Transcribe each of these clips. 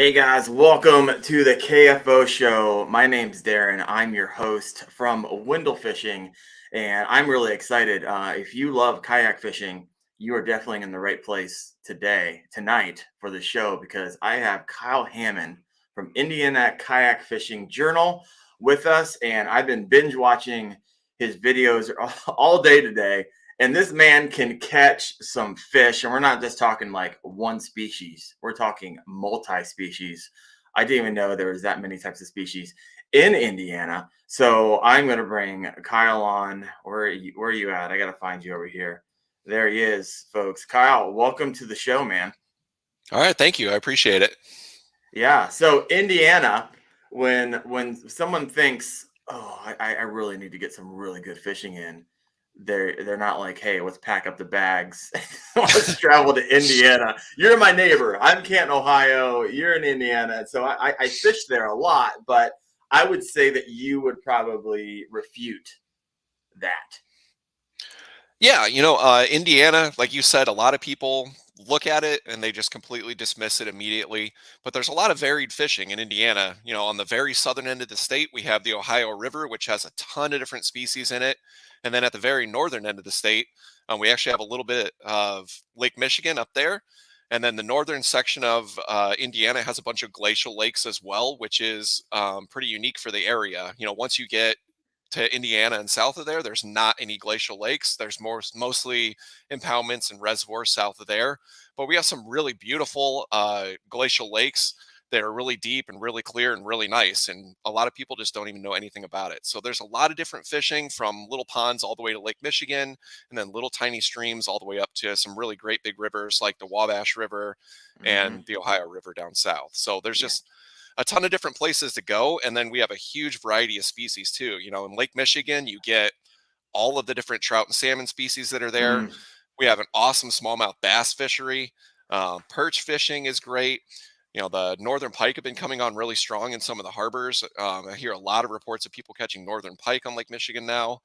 Hey guys, welcome to the KFO show. My name's Darren. I'm your host from Windle Fishing, and I'm really excited. If you love kayak fishing, you are definitely in the right place tonight for the show because I have Kyle Hammond from Indiana Kayak Fishing Journal with us, and I've been binge watching his videos all day today. And this man can catch some fish, and we're not just talking like one species. We're talking multi-species. I didn't even know there was that many types of species in Indiana. So I'm going to bring Kyle on. Where are you at? I got to find you over here. There he is, folks. Kyle, welcome to the show, man. All right, thank you. I appreciate it. Yeah. So Indiana, when someone thinks, oh, I really need to get some really good fishing in, they're not like, hey, let's pack up the bags, let's travel to Indiana. You're my neighbor. I'm Canton, Ohio. You're in Indiana, so I fish there a lot. But I would say that you would probably refute that. Yeah, Indiana, like you said, a lot of people look at it and they just completely dismiss it immediately. But there's a lot of varied fishing in Indiana. On the very southern end of the state, we have the Ohio River, which has a ton of different species in it. And then at the very northern end of the state, we actually have a little bit of Lake Michigan up there. And then the northern section of Indiana has a bunch of glacial lakes as well, which is pretty unique for the area. Once you get to Indiana and south of there, there's not any glacial lakes. There's mostly impoundments and reservoirs south of there. But we have some really beautiful glacial lakes that are really deep and really clear and really nice. And a lot of people just don't even know anything about it. So there's a lot of different fishing from little ponds all the way to Lake Michigan, and then little tiny streams all the way up to some really great big rivers like the Wabash River Mm-hmm. and the Ohio River down south. So there's Yeah. just a ton of different places to go. And then we have a huge variety of species too. In Lake Michigan, you get all of the different trout and salmon species that are there. Mm. We have an awesome smallmouth bass fishery. Perch fishing is great. The northern pike have been coming on really strong in some of the harbors. I hear a lot of reports of people catching northern pike on Lake Michigan now.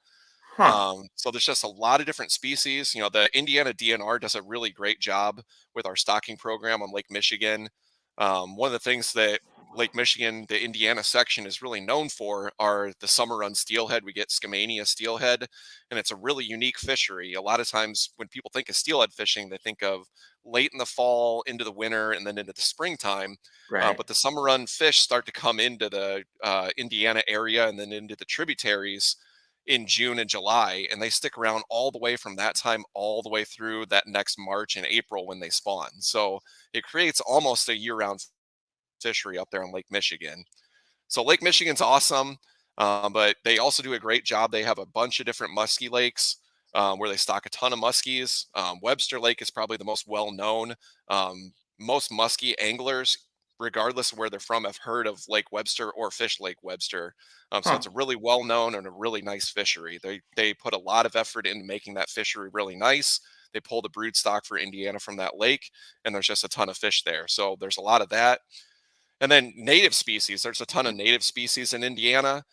Huh. So there's just a lot of different species. The Indiana DNR does a really great job with our stocking program on Lake Michigan. One of the things that Lake Michigan, the Indiana section, is really known for are the summer run steelhead. We get Skamania steelhead, and it's a really unique fishery. A lot of times when people think of steelhead fishing, they think of late in the fall, into the winter, and then into the springtime. Right. But the summer run fish start to come into the Indiana area and then into the tributaries in June and July, and they stick around all the way from that time all the way through that next March and April when they spawn. So it creates almost a year-round fishery up there in Lake Michigan. So Lake Michigan's awesome, but they also do a great job. They have a bunch of different muskie lakes where they stock a ton of muskies. Webster Lake is probably the most well-known. Most muskie anglers, regardless of where they're from, have heard of Lake Webster or Fish Lake Webster. So Huh. it's a really well-known and a really nice fishery. They put a lot of effort into making that fishery really nice. They pull the brood stock for Indiana from that lake, and there's just a ton of fish there. So there's a lot of that. And then native species, there's a ton of native species in Indiana.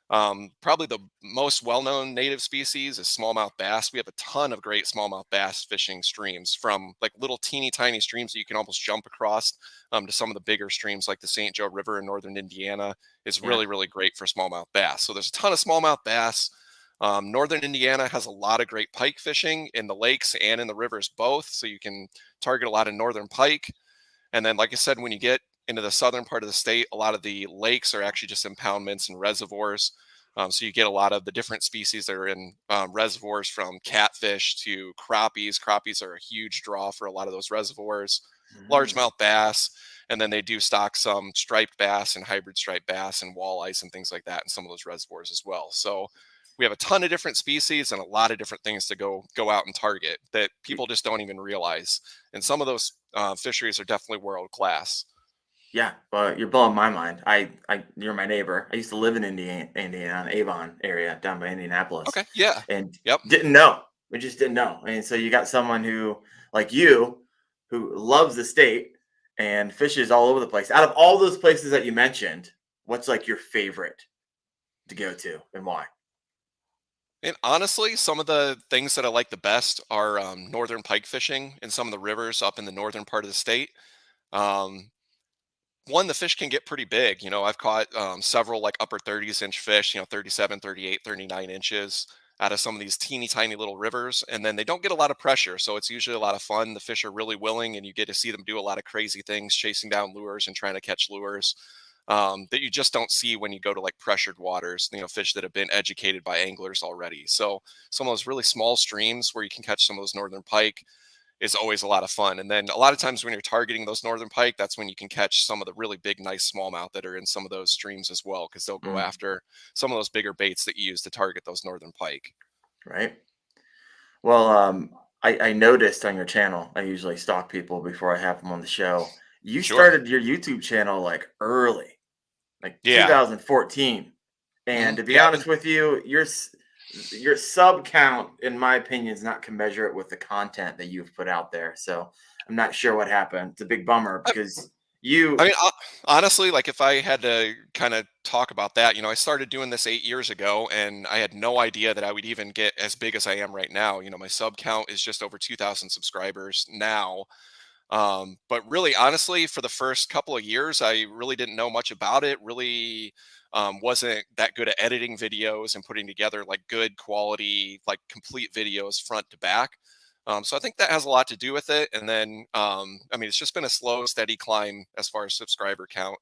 Probably the most well-known native species is smallmouth bass. We have a ton of great smallmouth bass fishing streams, from like little teeny tiny streams that you can almost jump across to some of the bigger streams like the St. Joe River in northern Indiana is Yeah. really, really great for smallmouth bass. So there's a ton of smallmouth bass. Northern Indiana has a lot of great pike fishing in the lakes and in the rivers both. So you can target a lot of northern pike. And then, like I said, when you get into the southern part of the state, a lot of the lakes are actually just impoundments and reservoirs. So you get a lot of the different species that are in reservoirs, from catfish to crappies. Crappies are a huge draw for a lot of those reservoirs. Mm. Largemouth bass, and then they do stock some striped bass and hybrid striped bass and walleyes and things like that in some of those reservoirs as well. So we have a ton of different species and a lot of different things to go out and target that people just don't even realize. And some of those fisheries are definitely world class. Yeah, but you're blowing my mind. You're my neighbor. I used to live in Indiana, Avon area, down by Indianapolis, Okay. Yeah. and Yep. didn't know. We just didn't know. And so you got someone who, like you, who loves the state and fishes all over the place. Out of all those places that you mentioned, what's like your favorite to go to and why? And honestly, some of the things that I like the best are northern pike fishing in some of the rivers up in the northern part of the state. Um, one, the fish can get pretty big. I've caught several like upper 30s inch fish, 37, 38, 39 inches out of some of these teeny tiny little rivers. And then they don't get a lot of pressure. So it's usually a lot of fun. The fish are really willing and you get to see them do a lot of crazy things, chasing down lures and trying to catch lures that you just don't see when you go to like pressured waters, fish that have been educated by anglers already. So some of those really small streams where you can catch some of those northern pike is always a lot of fun. And then a lot of times when you're targeting those northern pike, that's when you can catch some of the really big, nice smallmouth that are in some of those streams as well, because they'll go Mm, after some of those bigger baits that you use to target those northern pike. right. Well, I noticed on your channel, I usually stalk people before I have them on the show. You Sure. started your YouTube channel like early, like Yeah. 2014. And to be Yeah. honest with you, your sub count, in my opinion, is not commensurate with the content that you've put out there. So I'm not sure what happened. It's a big bummer I, because I you, mean, honestly, like if I had to kind of talk about that, I started doing this 8 years ago and I had no idea that I would even get as big as I am right now. My sub count is just over 2,000 subscribers now. But really, honestly, for the first couple of years, I really didn't know much about it. Really, wasn't that good at editing videos and putting together like good quality, like complete videos front to back. So I think that has a lot to do with it. And then, I mean, it's just been a slow, steady climb as far as subscriber count.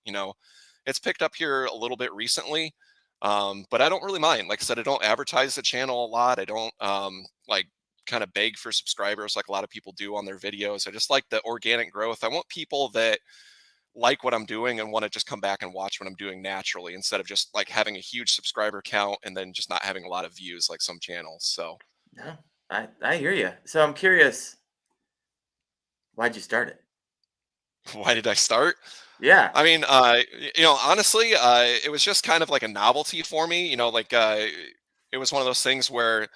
It's picked up here a little bit recently, but I don't really mind. Like I said, I don't advertise the channel a lot. I don't like kind of beg for subscribers like a lot of people do on their videos. I just like the organic growth. I want people that like what I'm doing and want to just come back and watch what I'm doing naturally instead of just like having a huge subscriber count and then just not having a lot of views like some channels. So no, I hear you. So I'm curious, why'd you start it? why did I start? Yeah, I mean, honestly, it was just kind of like a novelty for me. Like it was one of those things where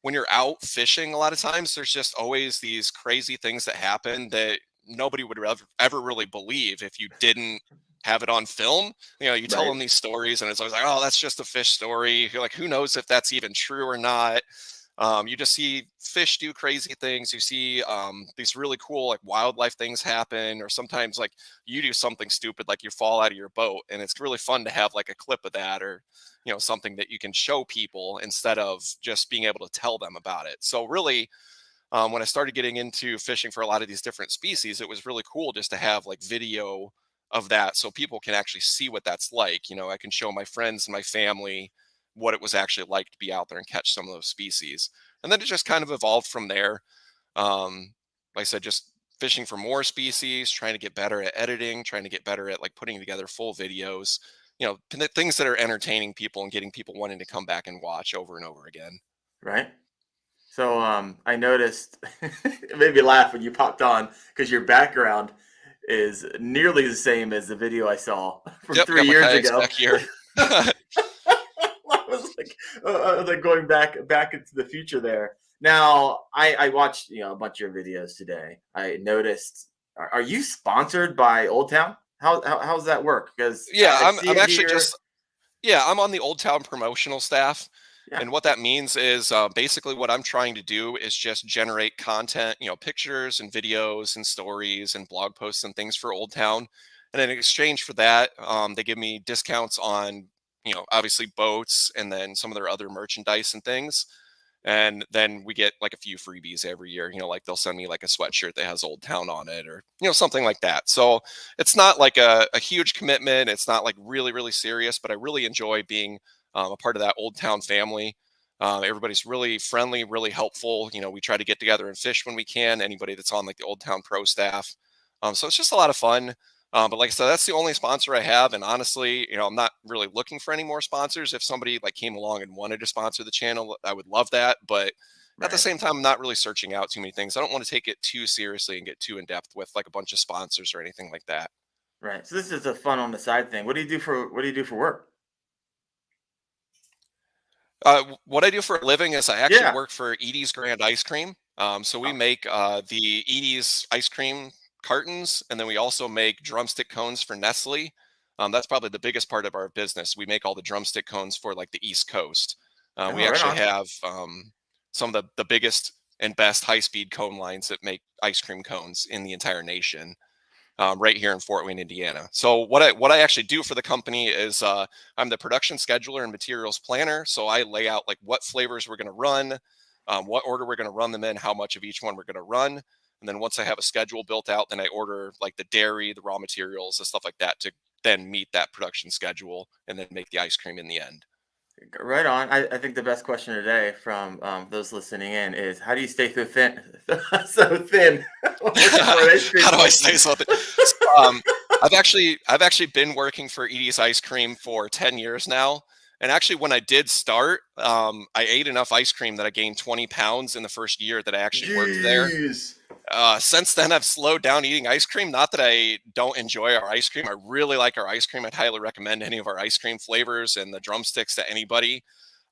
when you're out fishing, a lot of times there's just always these crazy things that happen that nobody would ever really believe if you didn't have it on film. You tell right, them these stories, and it's always like, oh, that's just a fish story. You're like, who knows if that's even true or not? You just see fish do crazy things. You see these really cool like wildlife things happen, or sometimes like you do something stupid, like you fall out of your boat, and it's really fun to have like a clip of that, or something that you can show people instead of just being able to tell them about it. So really, when I started getting into fishing for a lot of these different species, it was really cool just to have like video of that so people can actually see what that's like. I can show my friends and my family what it was actually like to be out there and catch some of those species. And then it just kind of evolved from there. Like I said, just fishing for more species, trying to get better at editing, trying to get better at like putting together full videos, things that are entertaining people and getting people wanting to come back and watch over and over again. right. So I noticed it made me laugh when you popped on because your background is nearly the same as the video I saw from Yep, three got my years kayaks ago. back here. I was like going back into the future there. Now I watched a bunch of your videos today. I noticed. Are you sponsored by Old Town? How's that work? Because Yeah, I see I'm it actually here. just yeah, I'm on the Old Town promotional staff. Yeah. And what that means is basically what I'm trying to do is just generate content, pictures and videos and stories and blog posts and things for Old Town. And in exchange for that, they give me discounts on, obviously boats and then some of their other merchandise and things. And then we get like a few freebies every year, like they'll send me like a sweatshirt that has Old Town on it or, something like that. So it's not like a huge commitment. It's not like really, really serious, but I really enjoy being a part of that Old Town family. Everybody's really friendly, really helpful. We try to get together and fish when we can. Anybody that's on like the Old Town Pro staff. So it's just a lot of fun. But like I said, that's the only sponsor I have. And honestly, I'm not really looking for any more sponsors. If somebody like came along and wanted to sponsor the channel, I would love that. But at the Right. same time, I'm not really searching out too many things. I don't want to take it too seriously and get too in depth with like a bunch of sponsors or anything like that. Right. So this is a fun on the side thing. What do you do for work? What I do for a living is I actually Yeah. work for Edie's Grand Ice Cream. So we Oh, make the Edie's ice cream cartons, and then we also make drumstick cones for Nestle. That's probably the biggest part of our business. We make all the drumstick cones for like the East Coast. We oh, right actually on. have some of the biggest and best high-speed cone lines that make ice cream cones in the entire nation. right here in Fort Wayne, Indiana. So what I actually do for the company is I'm the production scheduler and materials planner. So I lay out like what flavors we're going to run, what order we're going to run them in, how much of each one we're going to run. And then once I have a schedule built out, then I order like the dairy, the raw materials, the stuff like that to then meet that production schedule and then make the ice cream in the end. Right on. I think the best question today from those listening in is, how do you stay so thin, so thin working for an ice cream How do I company? say something? So, I've actually been working for Edie's Ice Cream for 10 years now. And actually, when I did start, I ate enough ice cream that I gained 20 pounds in the first year that I actually worked there. Jeez. Since then, I've slowed down eating ice cream. Not that I don't enjoy our ice cream. I really like our ice cream. I'd highly recommend any of our ice cream flavors and the drumsticks to anybody.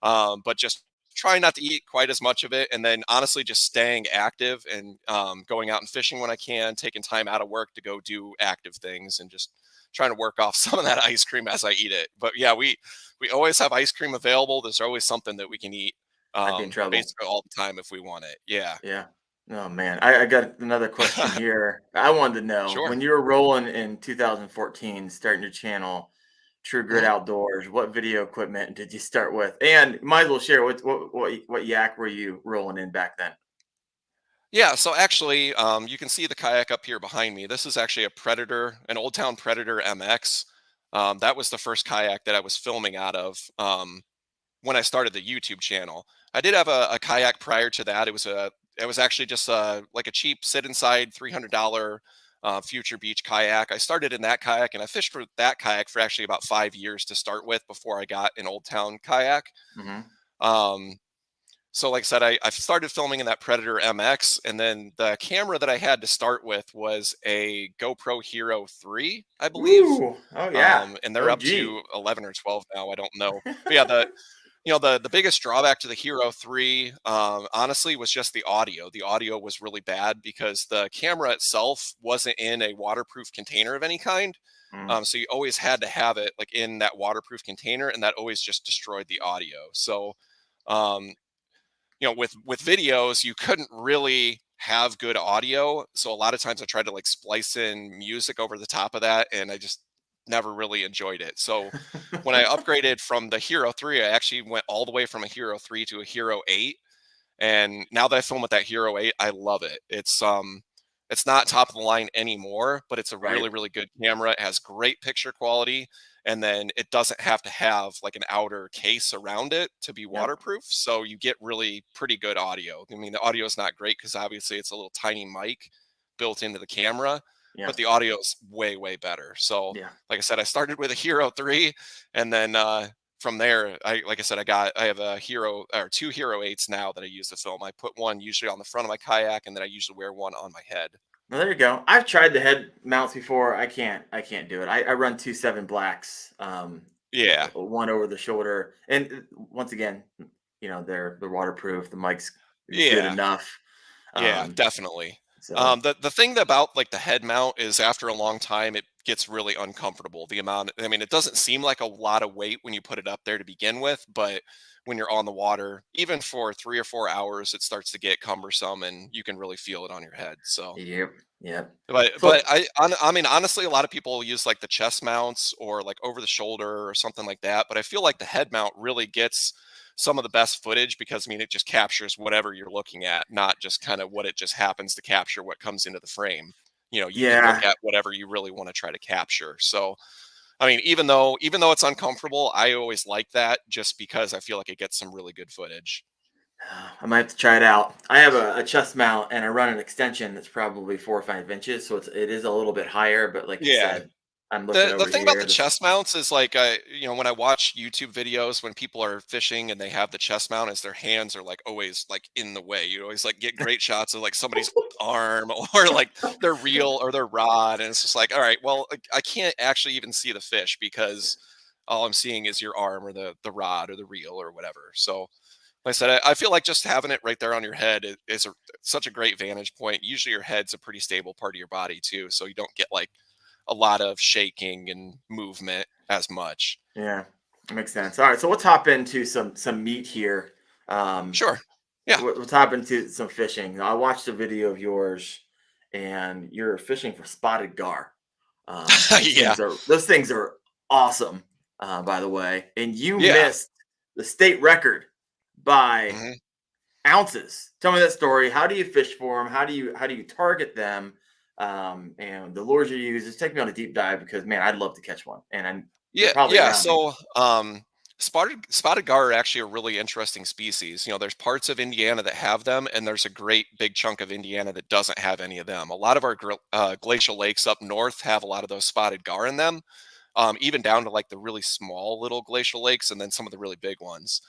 But just trying not to eat quite as much of it. And then honestly, just staying active and going out and fishing when I can, taking time out of work to go do active things and just trying to work off some of that ice cream as I eat it. But yeah, we always have ice cream available. There's always something that we can eat I'd be in trouble. basically all the time if we want it. Yeah. Yeah. Oh man, I got another question here. I wanted to know, Sure. when you were rolling in 2014, starting your channel, True Grit Mhm. Outdoors, what video equipment did you start with? And might as well share what yak were you rolling in back then? Yeah, so actually, you can see the kayak up here behind me. This is actually a Predator, an Old Town Predator MX. That was the first kayak that I was filming out of when I started the YouTube channel. I did have a kayak prior to that. It was actually just like a cheap sit inside $300 Future Beach kayak. I started in that kayak and I fished for that kayak for actually about 5 years to start with before I got an Old Town kayak. Hmm. Um, so like I said, I started filming in that Predator MX, and then the camera that I had to start with was a GoPro Hero 3, I believe. Ooh, oh yeah, And they're up OG. to 11 or 12 now, I don't know. But yeah, the biggest drawback to the Hero 3, honestly, was just the audio. The audio was really bad because the camera itself wasn't in a waterproof container of any kind. Mm, So you always had to have it like in that waterproof container, and that always just destroyed the audio. So um, with videos you couldn't really have good audio, so a lot of times I tried to like splice in music over the top of that and I just never really enjoyed it. So when I upgraded from the Hero 3, I actually went all the way from a Hero 3 to a Hero 8, and now that I film with that Hero 8, I love it. It's not top of the line anymore, but it's a right. really, really good camera. It has great picture quality, and then it doesn't have to have like an outer case around it to be Yep. waterproof. So you get really pretty good audio. I mean, the audio is not great because obviously it's a little tiny mic built into the camera, Yeah. but the audio is way, way better. So, Yeah. like I said, I started with a Hero 3, and then from there, like I said, I have a Hero or two Hero 8s now that I use to film. I put one usually on the front of my kayak, and then I usually wear one on my head. Well, there you go. I've tried the head mounts before. I can't do it. I run 2.7 blacks, Yeah, one over the shoulder, and once again, they're waterproof. The mic's good yeah. enough. Yeah, Um, definitely. so The thing about like the head mount is after a long time it gets really uncomfortable. The amount, I mean, it doesn't seem like a lot of weight when you put it up there to begin with, but when you're on the water, even for 3 or 4 hours, it starts to get cumbersome, and you can really feel it on your head. So, yep, yep. but So I mean, honestly, a lot of people use like the chest mounts or like over the shoulder or something like that. But I feel like the head mount really gets some of the best footage because I mean, it just captures whatever you're looking at, not just kind of what it just happens to capture what comes into the frame. You can look yeah, at whatever you really want to try to capture. So, I mean, even though it's uncomfortable, I always like that just because I feel like it gets some really good footage. I might have to try it out. I have a chest mount and I run an extension that's probably 4 or 5 inches, so it is a little bit higher. But like you Yeah. said, I'm looking The over thing about here. the This chest mounts is like when I watch YouTube videos when people are fishing and they have the chest mount is their hands are like always like in the way. You always like get great shots of like somebody's arm or like their reel or their rod, and it's just like, all right, well, like, I can't actually even see the fish because all I'm seeing is your arm or the rod or the reel or whatever. So like I said, I feel like just having it right there on your head is such a great vantage point. Usually your head's a pretty stable part of your body too, so you don't get like a lot of shaking and movement as much. Yeah, makes sense. All right, so let's hop into some meat here. Um, Sure. Yeah. let's hop into some fishing. I watched a video of yours, and you're fishing for spotted gar. Yeah, Those things are awesome, by the way. And you yeah. missed the state record by Mhm. ounces. Tell me that story. How do you fish for them? How do you target them? And the lures you use. Just take me on a deep dive because man, I'd love to catch one, and they're Yeah, probably yeah. around here. So, spotted gar are actually a really interesting species. There's parts of Indiana that have them, and there's a great big chunk of Indiana that doesn't have any of them. A lot of our glacial lakes up north have a lot of those spotted gar in them, even down to like the really small little glacial lakes, and then some of the really big ones.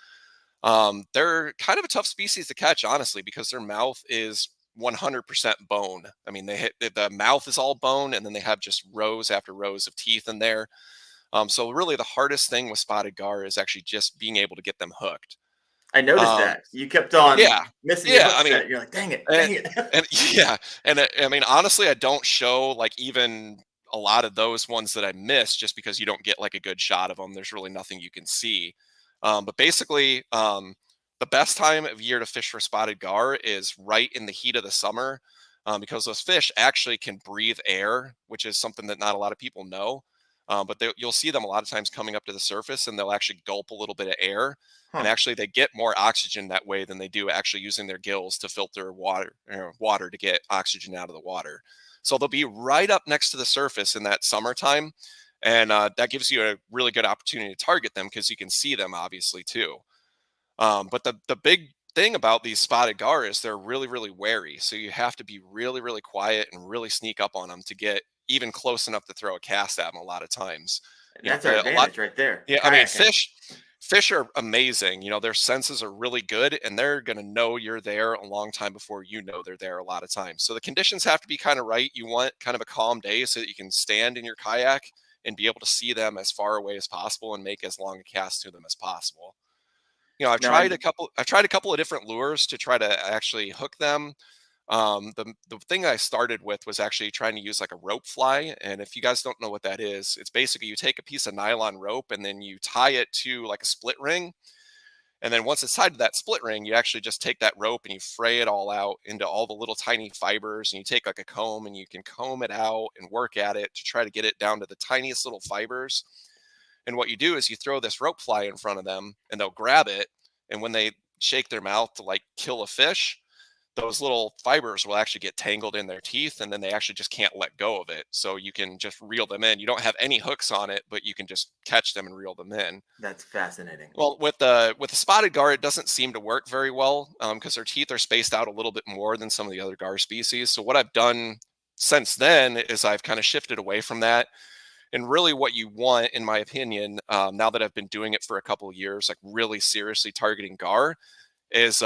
They're kind of a tough species to catch, honestly, because their mouth is 100% bone. I mean, the mouth is all bone, and then they have just rows after rows of teeth in there. So really, the hardest thing with spotted gar is actually just being able to get them hooked. I noticed Um, that you kept on yeah, missing your yeah. hook I mean, set. You're like, dang it, and, dang it. and yeah, and I mean, honestly, I don't show like even a lot of those ones that I miss just because you don't get like a good shot of them. There's really nothing you can see. But basically, the best time of year to fish for spotted gar is right in the heat of the summer, because those fish actually can breathe air, which is something that not a lot of people know. But you'll see them a lot of times coming up to the surface, and they'll actually gulp a little bit of air, and Huh. actually they get more oxygen that way than they do actually using their gills to filter water to get oxygen out of the water. So they'll be right up next to the surface in that summertime, and that gives you a really good opportunity to target them because you can see them obviously too. But the big thing about these spotted gar is they're really really wary, so you have to be really really quiet and really sneak up on them to get even close enough to throw a cast at them a lot of times. And that's our A lot. advantage right there. Yeah, I mean, Kayaking. fish are amazing. Their senses are really good, and they're going to know you're there a long time before you know they're there a lot of times. So the conditions have to be kind of right. You want kind of a calm day so that you can stand in your kayak and be able to see them as far away as possible and make as long a cast to them as possible. No, I I've tried a couple of different lures to try to actually hook them. The thing I started with was actually trying to use like a rope fly, and if you guys don't know what that is, it's basically you take a piece of nylon rope and then you tie it to like a split ring, and then once it's tied to that split ring, you actually just take that rope and you fray it all out into all the little tiny fibers, and you take like a comb and you can comb it out and work at it to try to get it down to the tiniest little fibers. And what you do is you throw this rope fly in front of them, and they'll grab it, and when they shake their mouth to like kill a fish, those little fibers will actually get tangled in their teeth, and then they actually just can't let go of it. So you can just reel them in. You don't have any hooks on it, but you can just catch them and reel them in. That's fascinating. Well, with the spotted gar, it doesn't seem to work very well, because their teeth are spaced out a little bit more than some of the other gar species. So what I've done since then is I've kind of shifted away from that. And really, what you want, in my opinion, now that I've been doing it for a couple of years, like really seriously targeting gar, is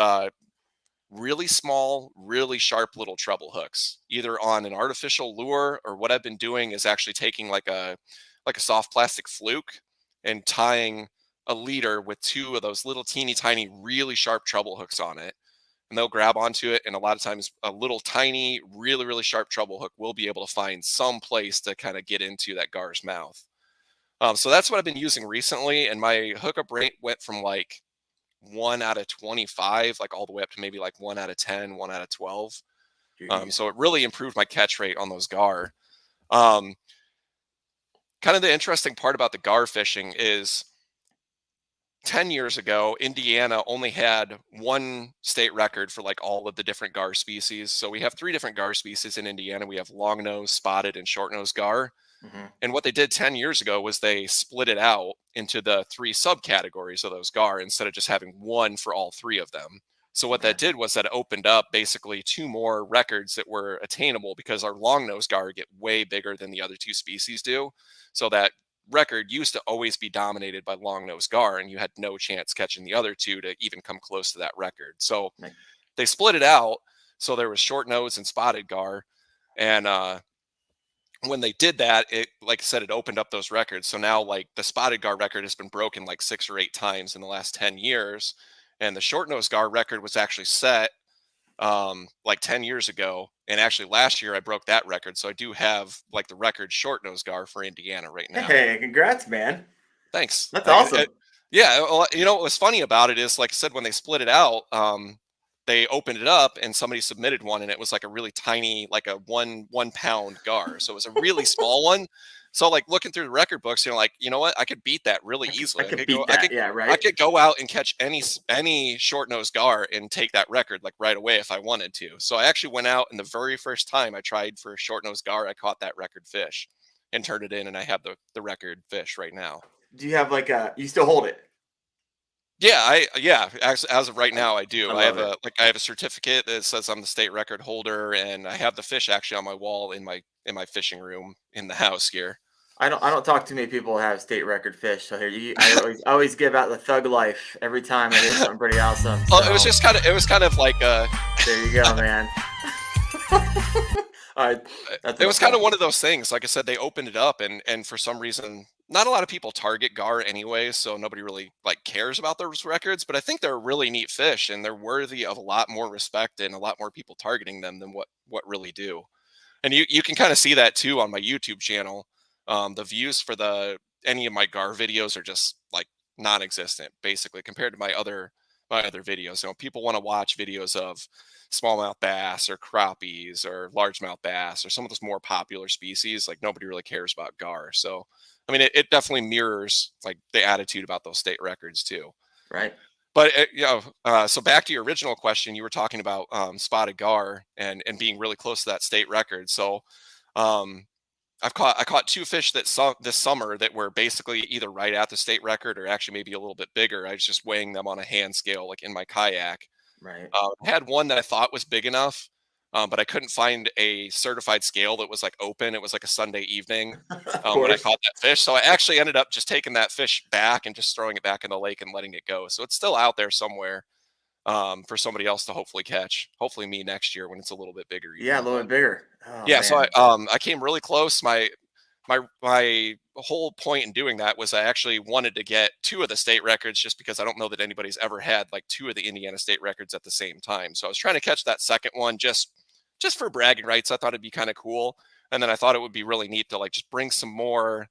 really small, really sharp little treble hooks, either on an artificial lure, or what I've been doing is actually taking like a soft plastic fluke and tying a leader with two of those little teeny tiny, really sharp treble hooks on it. And they'll grab onto it. And a lot of times a little tiny, really, really sharp treble hook will be able to find some place to kind of get into that gar's mouth. So that's what I've been using recently. And my hookup rate went from like 1 out of 25, like all the way up to maybe like 1 out of 10, 1 out of 12. Jeez. So it really improved my catch rate on those gar. Um, Kind of the interesting part about the gar fishing is 10 years ago, Indiana only had one state record for like all of the different gar species. So we have three different gar species in Indiana. We have long nose, spotted, and short nose gar. Hmm. And what they did 10 years ago was they split it out into the three subcategories of those gar instead of just having one for all three of them. So what Okay. that did was that it opened up basically two more records that were attainable because our long nose gar get way bigger than the other two species do. So that record used to always be dominated by long nose gar, and you had no chance catching the other two to even come close to that record. So Like, they split it out. So there was short nose and spotted gar. And when they did that, it, like I said, it opened up those records. So now like the spotted gar record has been broken like 6 or 8 times in the last 10 years. And the short nose gar record was actually set like 10 years ago. And actually last year I broke that record. So I do have like the record short nose gar for Indiana right now. hey, congrats, man. Thanks. That's awesome. Yeah. Well, what was funny about it is, like I said, when they split it out, they opened it up and somebody submitted one, and it was like a really tiny, like a 1 pound gar. So it was a really small one. So like looking through the record books, like, you know what? I could beat that really I easily. could beat that. Yeah, I right. could go out and catch any short nosed gar and take that record like right away if I wanted to. So I actually went out, and the very first time I tried for a short nosed gar, I caught that record fish and turned it in, and I have the record fish right now. Do you have like a? You still hold it? Yeah, as of right now, I I do. love it. I have a certificate that says I'm the state record holder, and I have the fish actually on my wall in my fishing room in the house here. I don't talk to many people who have state record fish. So here I always give out the thug life every time I hit something pretty awesome. Well, So it was kind of like there you go, man. All right, that's it enough was kind fun. of one of those things. Like I said, they opened it up, and for some reason, not a lot of people target gar anyway, so nobody really like cares about those records. But I think they're a really neat fish, and they're worthy of a lot more respect and a lot more people targeting them than what really do. And you can kind of see that too on my YouTube channel. The views for the any of my gar videos are just like non-existent, basically, compared to my other videos. People want to watch videos of smallmouth bass or crappies or largemouth bass or some of those more popular species. Like nobody really cares about gar. So, I mean, it definitely mirrors like the attitude about those state records too. Right. But so back to your original question, you were talking about spotted gar and being really close to that state record. So um, I caught two fish this summer that were basically either right at the state record or actually maybe a little bit bigger. I was just weighing them on a hand scale, like in my kayak. Right. I had one that I thought was big enough, but I couldn't find a certified scale that was like open. It was like a Sunday evening Of when I course. caught that fish. So I actually ended up just taking that fish back and just throwing it back in the lake and letting it go. So it's still out there somewhere for somebody else to hopefully catch. Hopefully me next year when it's a little bit bigger Yeah, a even. little But bit bigger. Oh yeah, so man. I came really close. My whole point in doing that was I actually wanted to get two of the state records just because I don't know that anybody's ever had like two of the Indiana state records at the same time. So I was trying to catch that second one just for bragging rights. I thought it'd be kind of cool. And then I thought it would be really neat to like just bring some more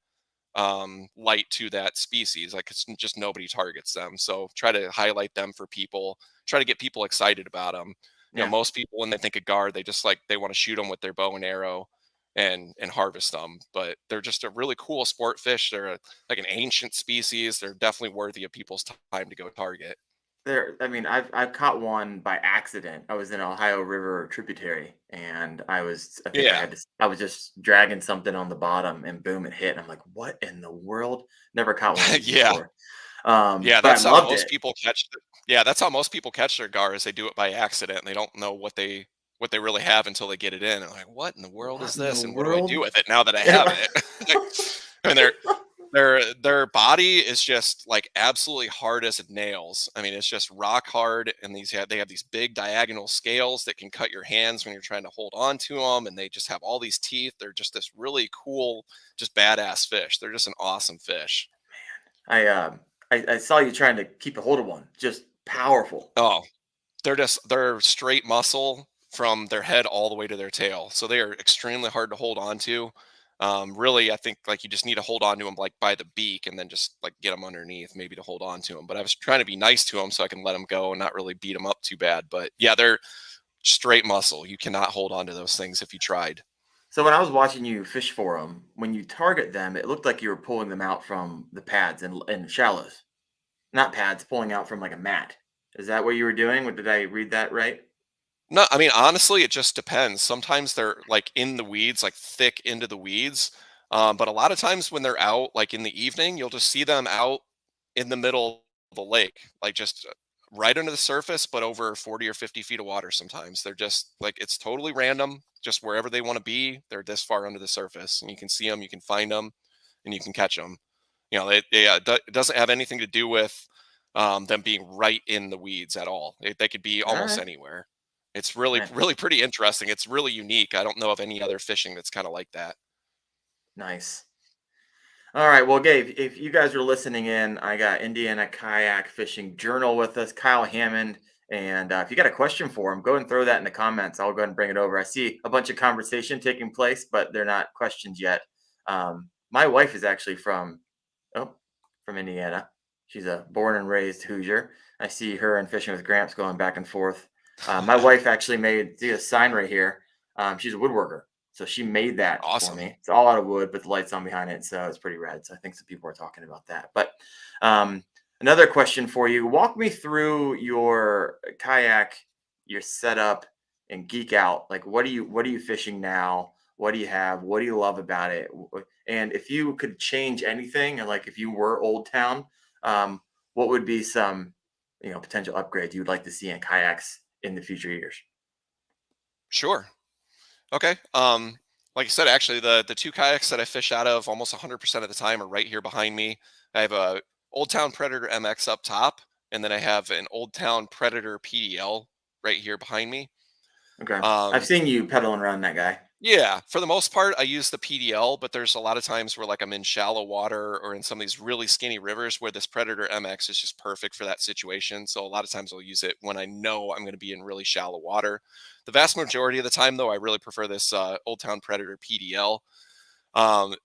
light to that species. Like it's just nobody targets them. So try to highlight them for people, try to get people excited about them. Yeah. Most people when they think of gar, they just like they want to shoot them with their bow and arrow and harvest them. But they're just a really cool sport fish. They're like an ancient species. They're definitely worthy of people's time to go target. I mean, I've caught one by accident. I was in Ohio River tributary, and I think Yeah. I was just dragging something on the bottom, and boom, it hit. And I'm like, what in the world? Never caught one of these Yeah. before. Yeah, But I that's how loved most it. people catch yeah, that's how most people catch their gar is they do it by accident. And they don't know what they really have until they get it in. And like, what in the world is What in the this? And what do I world? do with it now that I have Yeah. it? And their body is just like absolutely hard as nails. I mean, it's just rock hard. And they have these big diagonal scales that can cut your hands when you're trying to hold on to them. And they just have all these teeth. They're just this really cool, just badass fish. They're just an awesome fish. I I saw you trying to keep a hold of one. Just powerful. Oh, they're straight muscle from their head all the way to their tail. So they are extremely hard to hold on to. Really, I think like you just need to hold on to them like by the beak and then just like get them underneath maybe to hold on to them. But I was trying to be nice to them so I can let them go and not really beat them up too bad. But yeah, they're straight muscle. You cannot hold on to those things if you tried. So when I was watching you fish for them, when you target them, it looked like you were pulling them out from the pads and shallows, not pads, pulling out from like a mat. Is that what you were doing? Or did I read that right? No, I mean, honestly, it just depends. Sometimes they're like in the weeds, like thick into the weeds. But a lot of times when they're out, like in the evening, you'll just see them out in the middle of the lake, like just right under the surface, but over 40 or 50 feet of water sometimes. They're just like, it's totally random, just wherever they want to be. They're this far under the surface and you can see them, you can find them, and you can catch them. It doesn't have anything to do with them being right in the weeds at all. They could be All almost right. anywhere. It's really, Ni- really pretty interesting. It's really unique. I don't know of any other fishing that's kind of like that. Nice. All right. Well, Gabe, if you guys are listening in, I got Indiana Kayak Fishing Journal with us, Kyle Hammond. And if you got a question for him, go and throw that in the comments. I'll go ahead and bring it over. I see a bunch of conversation taking place, but they're not questions yet. My wife is actually oh, from Indiana. She's a born and raised Hoosier. I see her and Fishing with Gramps going back and forth My wife actually made see a sign right here. She's a woodworker, so she made that for Awesome. me. It's all out of wood, but the lights on behind it, so it's pretty rad. So I think some people are talking about that. But um, another question for you: walk me through your kayak, your setup, and geek out. Like, what are you fishing now? What do you have? What do you love about it? And if you could change anything, and like if you were Old Town, what would be some potential upgrades you would like to see in kayaks in the future years? Sure. Okay. Like I said, actually, the two kayaks that I fish out of almost 100% of the time are right here behind me. I have a Old Town Predator MX up top, and then I have an Old Town Predator PDL right here behind me. Okay. I've Um, seen you pedaling around that guy. yeah, for the most part, I use the PDL, but there's a lot of times where like I'm in shallow water or in some of these really skinny rivers where this Predator MX is just perfect for that situation. So a lot of times I'll use it when I know I'm going to be in really shallow water. The vast majority of the time, though, I really prefer this Old Town Predator PDL. Um,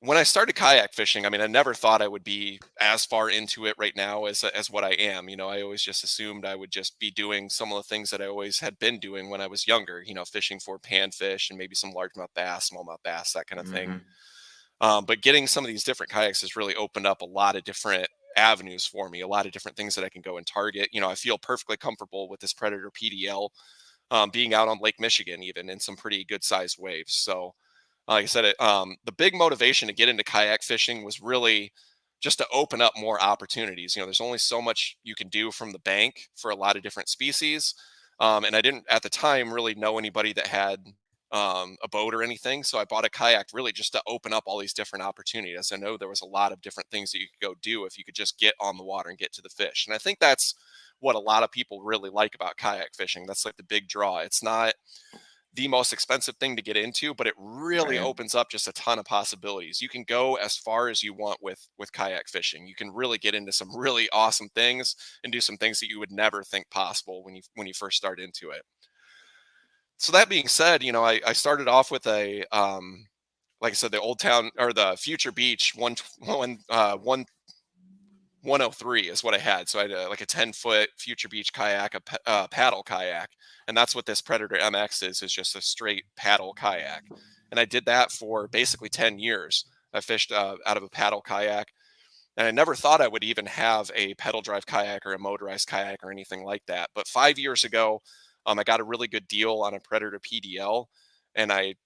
when I started kayak fishing, I mean, I never thought I would be as far into it right now as what I am. You know, I always just assumed I would just be doing some of the things that I always had been doing when I was younger. You know, fishing for panfish and maybe some largemouth bass, smallmouth bass, that kind of thing. Hmm. But getting some of these different kayaks has really opened up a lot of different avenues for me, a lot of different things that I can go and target. You know, I feel perfectly comfortable with this Predator PDL, being out on Lake Michigan, even in some pretty good sized waves. So, like I said, the big motivation to get into kayak fishing was really just to open up more opportunities. You know, there's only so much you can do from the bank for a lot of different species. And I didn't at the time really know anybody that had a boat or anything. So I bought a kayak really just to open up all these different opportunities. I know there was a lot of different things that you could go do if you could just get on the water and get to the fish. And I think that's what a lot of people really like about kayak fishing. That's like the big draw. It's not the most expensive thing to get into, but it really Right. opens up just a ton of possibilities. You can go as far as you want with kayak fishing. You can really get into some really awesome things and do some things that you would never think possible when you first start into it. So that being said, you know, I started off with a like I said, the Old Town or the Future Beach 103 is what I had. So I had like a 10-foot Future Beach kayak, a paddle kayak, and that's what this Predator MX is just a straight paddle kayak. And I did that for basically 10 years. I fished out of a paddle kayak, and I never thought I would even have a pedal drive kayak or a motorized kayak or anything like that. But 5 years ago, I got a really good deal on a Predator PDL, and I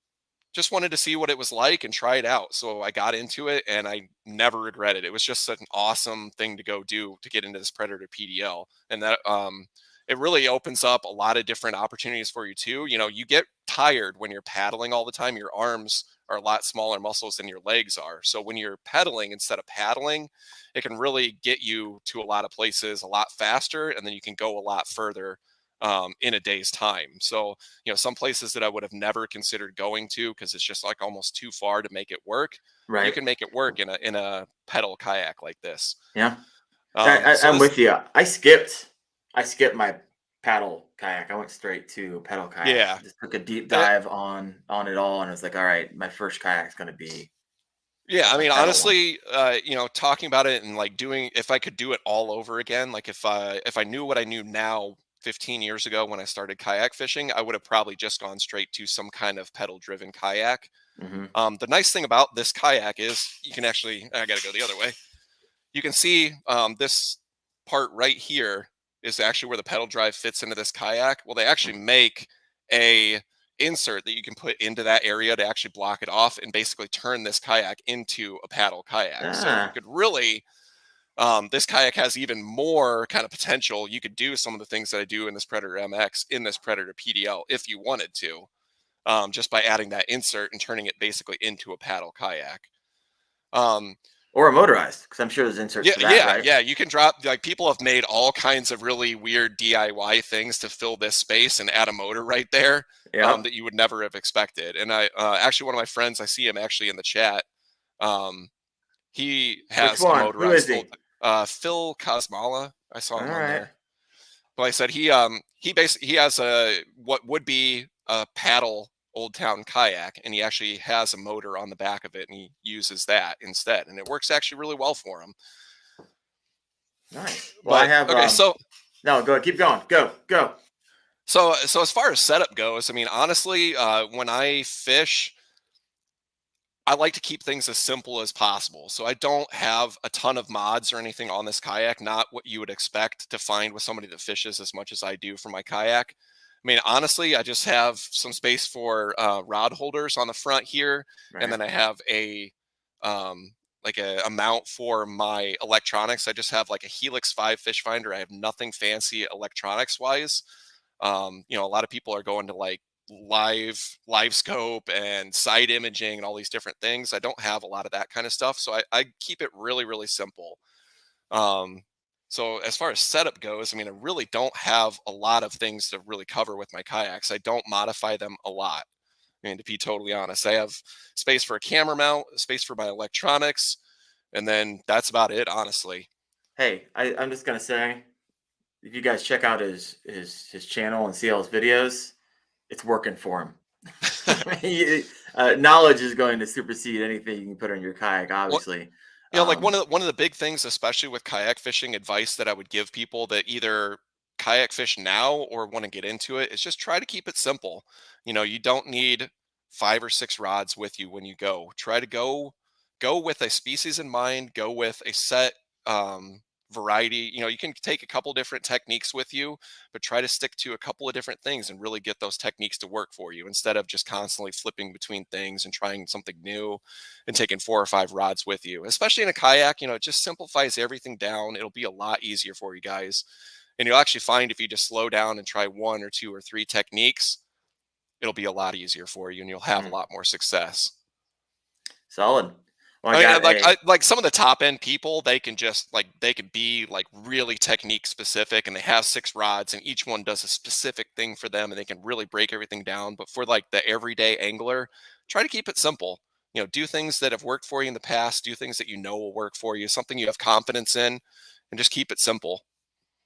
just wanted to see what it was like and try it out. So I got into it and I never regretted it. It was just an awesome thing to go do to get into this Predator PDL. And that it really opens up a lot of different opportunities for you too. You know, you get tired when you're paddling all the time. Your arms are a lot smaller muscles than your legs are. So when you're pedaling instead of paddling, it can really get you to a lot of places a lot faster and then you can go a lot further in a day's time. So, you know, some places that I would have never considered going to because it's just like almost too far to make it work. You Right. can make it work in a pedal kayak like this. Yeah. I, So I'm this, with you. I skipped my paddle kayak. I went straight to pedal kayak. yeah, Just took a deep and dive on it all, and it's like, all right, my first kayak's gonna be yeah. I a mean, pedal one. honestly, you know, talking about it and like doing, if I could do it all over again, like if I knew what I knew now. 15 years ago when I started kayak fishing, I would have probably just gone straight to some kind of pedal driven kayak. Hmm. The nice thing about this kayak is you can actually, I got to go the other way. You can see this part right here is actually where the pedal drive fits into this kayak. Well, they actually make a insert that you can put into that area to actually block it off and basically turn this kayak into a paddle kayak. So you Ah, could really, this kayak has even more kind of potential. You could do some of the things that I do in this Predator MX in this Predator PDL if you wanted to, just by adding that insert and turning it basically into a paddle kayak. Um, or a motorized, because I'm sure there's inserts Yeah, for that, yeah, right? yeah. You can drop like people have made all kinds of really weird DIY things to fill this space and add a motor right there Yep. that you would never have expected. And I actually one of my friends, I see him actually in the chat. Um, he Which has a one? Who is motorized old he? Phil Kosmala. I saw All him on right. there. But like I said he basically he has a what would be a paddle Old Town kayak, and he actually has a motor on the back of it, and he uses that instead, and it works actually really well for him. Nice. Well, I But have okay, so no, go keep going. Go. So as far as setup goes, I mean, honestly, when I fish, I like to keep things as simple as possible. So I don't have a ton of mods or anything on this kayak, not what you would expect to find with somebody that fishes as much as I do for my kayak. I mean, honestly, I just have some space for rod holders on the front here, and Right. then I have um, a mount for my electronics. I just have like a Helix 5 fish finder. I have nothing fancy electronics wise. A lot of people are going to like live scope and side imaging and all these different things. I don't have a lot of that kind of stuff, so I keep it really really simple. um so as far as setup goes, I mean, I really don't have a lot of things to really cover with my kayaks. I don't modify them a lot. I mean, to be totally honest, I have space for a camera mount, space for my electronics, and then that's about it, honestly. Hey, I'm just gonna say, if you guys check out his channel and see all his videos, it's working for him. Knowledge is going to supersede anything you can put on your kayak, Well, obviously. like Um, one of the big things, especially with kayak fishing, advice that I would give people that either kayak fish now or want to get into it, is just try to keep it simple. You don't need 5 or 6 rods with you when you go. Try to go with a species in mind. Go with a set variety. You can take a couple different techniques with you, but try to stick to a couple of different things and really get those techniques to work for you instead of just constantly flipping between things and trying something new and taking 4 or 5 rods with you. Especially in a kayak, it just simplifies everything down. It'll be a lot easier for you guys. And you'll actually find if you just slow down and try 1 or 2 or 3 techniques, it'll be a lot easier for you and you'll have a mm, lot more success. solid. Well, I I mean, got a like some of the top end people, they can be like really technique specific, and they have 6 rods, and each one does a specific thing for them, and they can really break everything down. But for like the everyday angler, try to keep it simple. Do things that have worked for you in the past. Do things that you know will work for you. Something you have confidence in, and just keep it simple.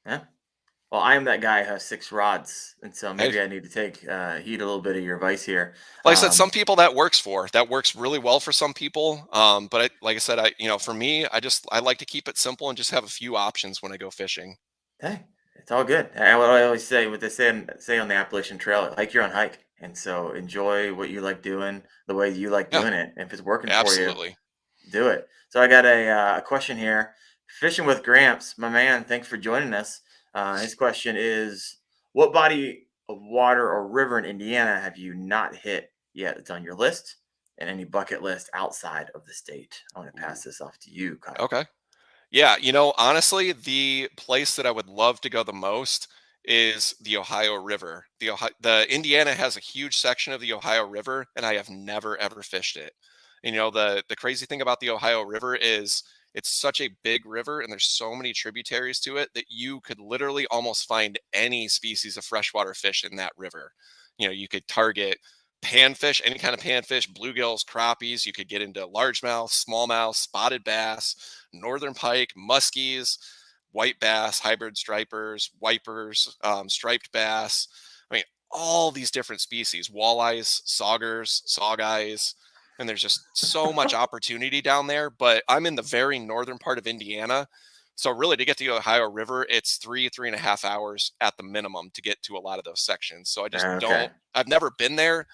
yeah. Well, I am that guy who has 6 rods, and so Hey, maybe I need to take heed a little bit of your advice here. like I said, some Um, people that works for. That works really well for some people. But like I said, for me, I like to keep it simple and just have a few options when I go fishing. Hey, it's all good. What I always say, what they say on the Appalachian Trail, hike your own hike. And so enjoy what you like doing the way you like Yeah, doing it. If it's working for you, absolutely. do it. So I got a question here. Fishing with Gramps, my man, thanks for joining us. His question is, what body of water or river in Indiana have you not hit yet? It's on your list and any bucket list outside of the state. I want to pass Ooh, this off to you, Kyle. okay. Yeah, honestly, the place that I would love to go the most is the Ohio River. The Indiana has a huge section of the Ohio River, and I have never ever fished it. The crazy thing about the Ohio River is it's such a big river, and there's so many tributaries to it that you could literally almost find any species of freshwater fish in that river. You could target panfish, any kind of panfish, bluegills, crappies. You could get into largemouth, smallmouth, spotted bass, northern pike, muskies, white bass, hybrid stripers, wipers, striped bass. I mean, all these different species, walleyes, saugers, saugeyes, and there's just so much opportunity down there. But I'm in the very northern part of Indiana. So really to get to the Ohio River, it's 3.5 hours at the minimum to get to a lot of those sections. So Okay. I've never been there,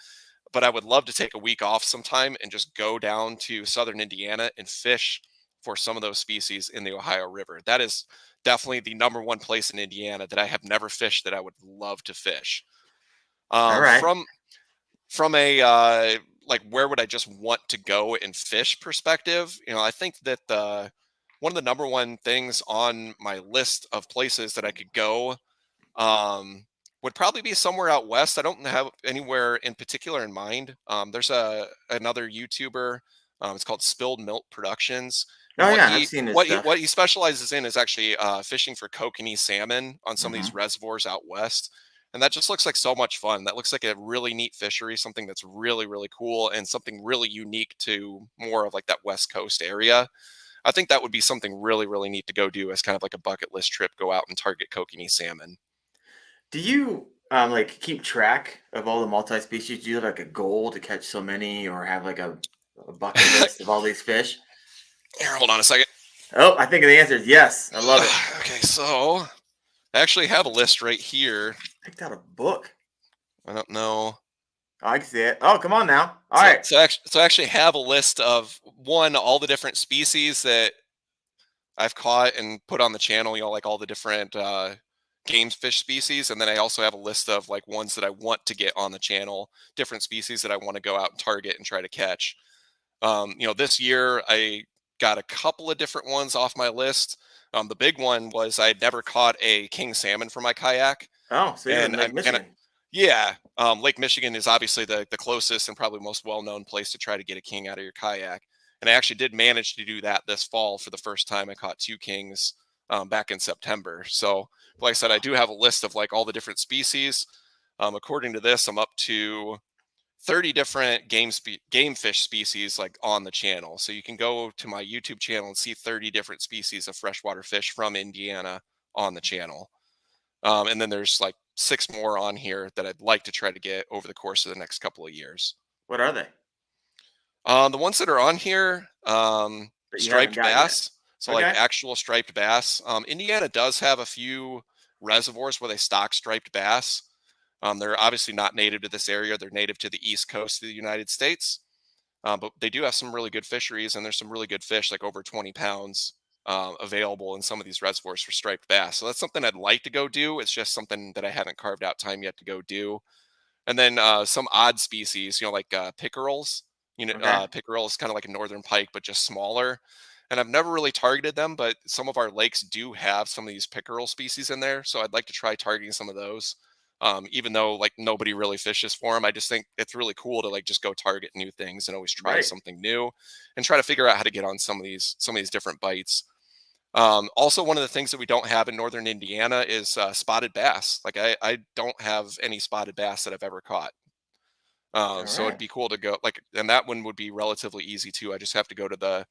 but I would love to take a week off sometime and just go down to southern Indiana and fish for some of those species in the Ohio River. That is definitely the number one place in Indiana that I have never fished that I would love to fish. All Um, right. from from a like where would I just want to go and fish perspective, I think that the one of the number one things on my list of places that I could go would probably be somewhere out west. I don't have anywhere in particular in mind. There's another YouTuber. It's called Spilled Milk Productions, and Oh yeah, I've seen this stuff. what he specializes in is actually fishing for kokanee salmon on some of these Hmm. reservoirs out west. And that just looks like so much fun. That looks like a really neat fishery, something that's really, really cool and something really unique to more of like that West Coast area. I think that would be something really, really neat to go do as kind of like a bucket list trip, go out and target kokanee salmon. Do you like keep track of all the multi-species? Do you have like a goal to catch so many, or have like a bucket list of all these fish? Here, hold on a second. Oh, I think the answer is yes. I love it. Okay, so I actually have a list right here. Picked out a book. I don't know. Oh, I can see it. Oh, come on now. All So right. I actually have a list of all the different species that I've caught and put on the channel, like all the different game fish species. And then I also have a list of like ones that I want to get on the channel, different species that I want to go out and target and try to catch. This year I got a couple of different ones off my list. The big one was I had never caught a king salmon for my kayak. Oh, so you're in And Lake Michigan. yeah, Lake Michigan is obviously the closest and probably most well-known place to try to get a king out of your kayak. And I actually did manage to do that this fall for the first time. I caught 2 kings back in September. So, like I said, I do have a list of like all the different species. According to this, I'm up to 30 different game fish species like on the channel. So you can go to my YouTube channel and see 30 different species of freshwater fish from Indiana on the channel. And then there's like 6 more on here that I'd like to try to get over the course of the next couple of years. What are they The ones that are on here, that you haven't striped got yet? bass. So like Okay. actual striped bass. Indiana does have a few reservoirs where they stock striped bass. They're obviously not native to this area. They're native to the East Coast of the United States. But they do have some really good fisheries, and there's some really good fish, like over 20 pounds, available in some of these reservoirs for striped bass. So that's something I'd like to go do. It's just something that I haven't carved out time yet to go do. And then some odd species, like pickerels. Okay. Pickerel is kind of like a northern pike, but just smaller. And I've never really targeted them, but some of our lakes do have some of these pickerel species in there. So I'd like to try targeting some of those. Even though like nobody really fishes for them, I just think it's really cool to like just go target new things and always try Right. something new and try to figure out how to get on some of these different bites. Also, one of the things that we don't have in northern Indiana is spotted bass. Like I don't have any spotted bass that I've ever caught. All So it'd right. be cool to go like, and that one would be relatively easy too. I just have to go to the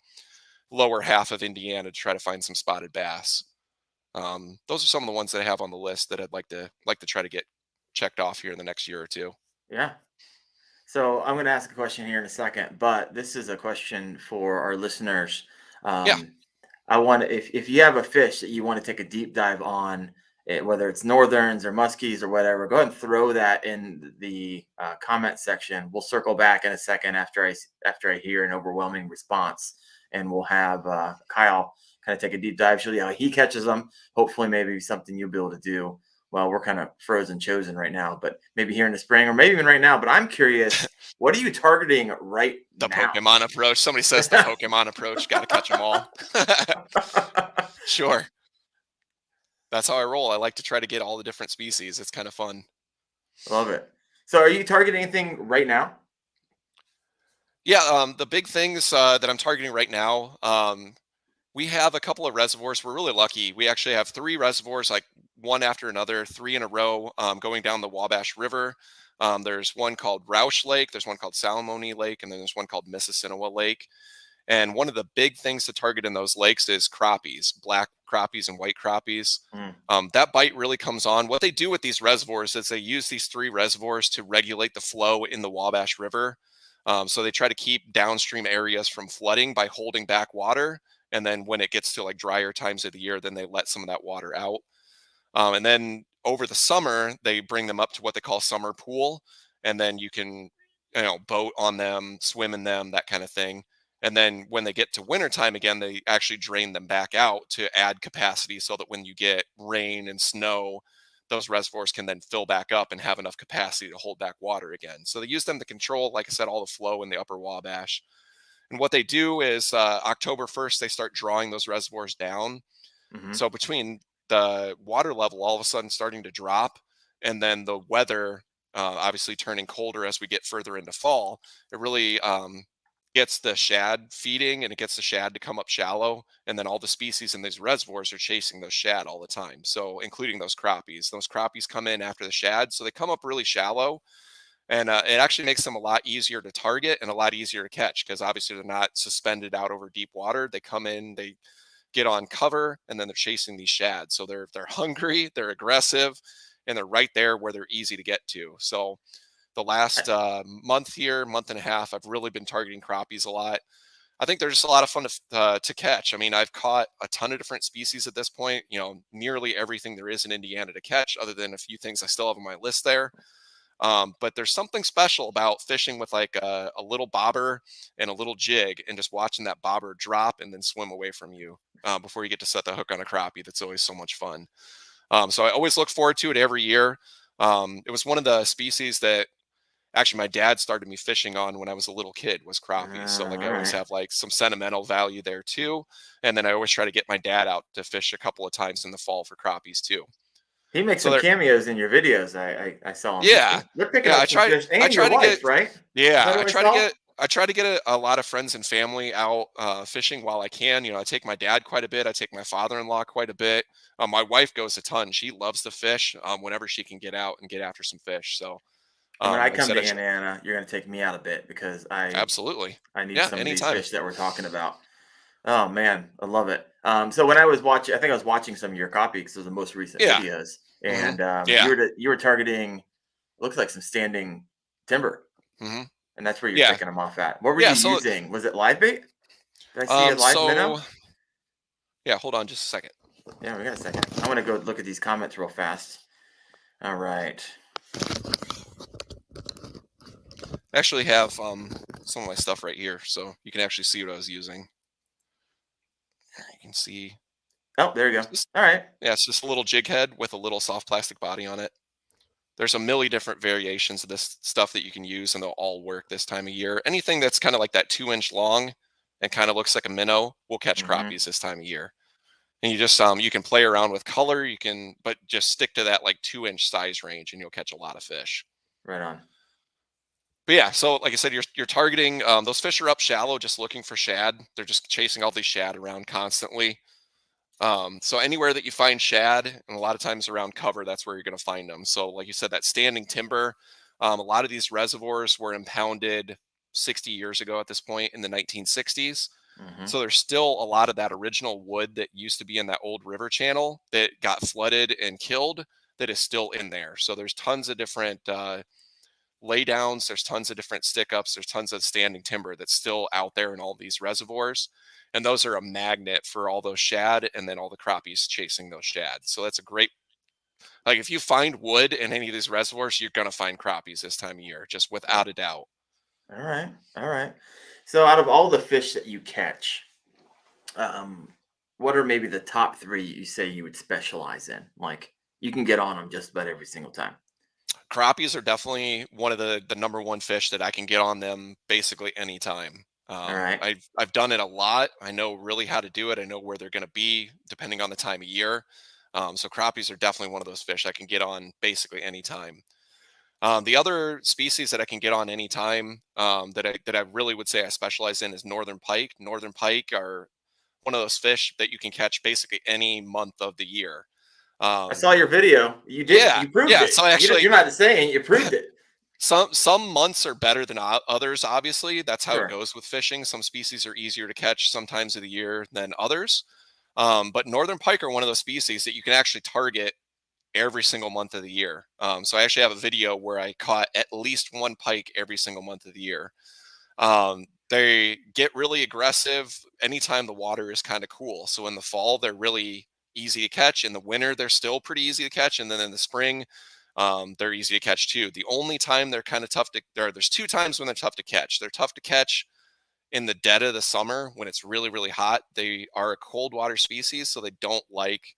lower half of Indiana to try to find some spotted bass. Those are some of the ones that I have on the list that I'd like to try to get checked off here in the next year or two. Yeah. So I'm going to ask a question here in a second, but this is a question for our listeners. Yeah. Um, I want to, if you have a fish that you want to take a deep dive on, whether it's northerns or muskies or whatever, go ahead and throw that in the comment section. We'll circle back in a second after I hear an overwhelming response, and we'll have Kyle kind of take a deep dive, show you how he catches them. Hopefully, maybe something you'll be able to do. Well, we're kind of frozen chosen right now, but maybe here in the spring or maybe even right now. But I'm curious, what are you targeting right The now? Pokemon approach. Somebody says the Pokemon approach. Got to catch them all. Sure. That's how I roll. I like to try to get all the different species. It's kind of fun. Love it. So, are you targeting anything right now? Yeah. The big things that I'm targeting right now, we have a couple of reservoirs. We're really lucky. We actually have 3 reservoirs, like one after another, 3 in a row, going down the Wabash River. There's one called Roush Lake, there's one called Salamone Lake, and then there's one called Mississinawa Lake. And one of the big things to target in those lakes is crappies, black crappies and white crappies. Mm, That bite really comes on. What they do with these reservoirs is they use these 3 reservoirs to regulate the flow in the Wabash River. So they try to keep downstream areas from flooding by holding back water. And then when it gets to like drier times of the year, then they let some of that water out. And then over the summer, they bring them up to what they call summer pool. And then you can, boat on them, swim in them, that kind of thing. And then when they get to wintertime again, they actually drain them back out to add capacity so that when you get rain and snow, those reservoirs can then fill back up and have enough capacity to hold back water again. So they use them to control, like I said, all the flow in the upper Wabash. And what they do is October 1st, they start drawing those reservoirs down. hmm So between the water level all of a sudden starting to drop and then the weather obviously turning colder as we get further into fall, it really gets the shad feeding and it gets the shad to come up shallow. And then all the species in these reservoirs are chasing those shad all the time. So including those crappies. Those crappies come in after the shad. So they come up really shallow. And it actually makes them a lot easier to target and a lot easier to catch because obviously they're not suspended out over deep water. They come in, they get on cover, and then they're chasing these shads. So they're hungry, they're aggressive, and they're right there where they're easy to get to. So the last month and a half, I've really been targeting crappies a lot. I think they're just a lot of fun to catch. I mean, I've caught a ton of different species at this point. You know, nearly everything there is in Indiana to catch, other than a few things I still have on my list there. But there's something special about fishing with like a little bobber and a little jig, and just watching that bobber drop and then swim away from you before you get to set the hook on a crappie. That's always so much fun. So I always look forward to it every year. It was one of the species that actually my dad started me fishing on when I was a little kid, was crappies. So like I All always right. have like some sentimental value there too. And then I always try to get my dad out to fish a couple of times in the fall for crappies too. He makes So some they're cameos in your videos. I saw him. yeah. They're picking Yeah, up some fish, I and your try to get wife, right? Is yeah, that what I saw? I try to get a lot of friends and family out fishing while I can. You know, I take my dad quite a bit. I take my father-in-law quite a bit. My wife goes a ton. She loves to fish whenever she can get out and get after some fish. So, And when I like I come said, to Indiana, you're gonna take me out a bit because absolutely, I need yeah, some of these anytime. fish that we're talking about. Oh man, I love it. So when I was watching, I think I was watching some of your copy because it was the most recent Yeah, videos, hmm and yeah, you were targeting looks like some standing timber, hmm and that's where you're yeah, picking them off at. What were yeah. you So, using? Was it live bait? Did I see a live minnow? so yeah. Hold on, just a second. Yeah, we got a second. I want to go look at these comments real fast. All right. I actually have some of my stuff right here, so you can actually see what I was using. You can see Oh, there you it's go. just All right. yeah, it's just a little jig head with a little soft plastic body on it. There's a milli different variations of this stuff that you can use, and they'll all work this time of year. Anything that's kind of like that 2 inch long and kind of looks like a minnow will catch Mm-hmm. crappies this time of year. And you just you can play around with color, you can, but just stick to that like 2 inch size range, and you'll catch a lot of fish. Right on. But yeah, so like I said, you're targeting those fish are up shallow, just looking for shad. They're just chasing all these shad around constantly. So anywhere that you find shad, and a lot of times around cover, that's where you're going to find them. So like you said, that standing timber, a lot of these reservoirs were impounded 60 years ago at this point in the 1960s. Mm-hmm. So there's still a lot of that original wood that used to be in that old river channel that got flooded and killed that is still in there. So there's tons of different laydowns, there's tons of different stick ups, there's tons of standing timber that's still out there in all these reservoirs. And those are a magnet for all those shad and then all the crappies chasing those shad. So that's a great, like if you find wood in any of these reservoirs, you're going to find crappies this time of year, just without a doubt. All right. All right. So out of all the fish that you catch, um, what are maybe the top three you say you would specialize in? Like you can get on them just about every single time. Crappies are definitely one of the number one fish that I can get on them basically anytime. All right. I've done it a lot. I know really how to do it. I know where they're going to be depending on the time of year. So crappies are definitely one of those fish I can get on basically anytime. The other species that I can get on anytime that I really would say I specialize in is northern pike. Northern pike are one of those fish that you can catch basically any month of the year. I Um, saw your video. You did. yeah, You proved yeah. it. So actually, You're not saying you proved it. some months are better than others. Obviously, that's how it Sure. goes with fishing. Some species are easier to catch sometimes of the year than others. But northern pike are one of those species that you can actually target every single month of the year. So I actually have a video where I caught at least one pike every single month of the year. They get really aggressive anytime the water is kind of cool. So in the fall, they're really easy to catch. In the winter, they're still pretty easy to catch. And then in the spring, they're easy to catch too. The only time they're kind of tough to, there's two times when they're tough to catch. They're tough to catch in the dead of the summer when it's really, really hot. They are a cold water species, so they don't like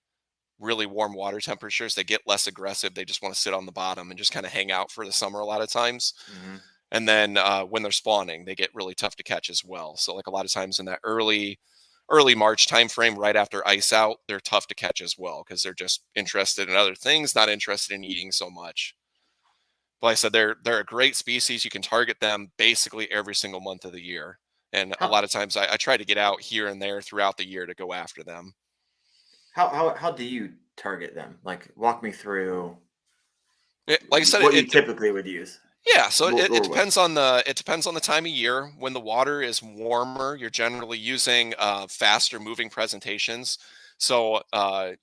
really warm water temperatures. They get less aggressive. They just want to sit on the bottom and just kind of hang out for the summer a lot of times. Hmm. And then when they're spawning, they get really tough to catch as well. So like a lot of times in that early March timeframe, right after ice out, they're tough to catch as well because they're just interested in other things, not interested in eating so much. But like I said, they're a great species. You can target them basically every single month of the year. And a How lot of times I try to get out here and there throughout the year to go after them. how do you target them? Like walk me through Like I said, what you typically would use. yeah, so it Lure with. depends on the time of year. When the water is warmer, you're generally using faster moving presentations. So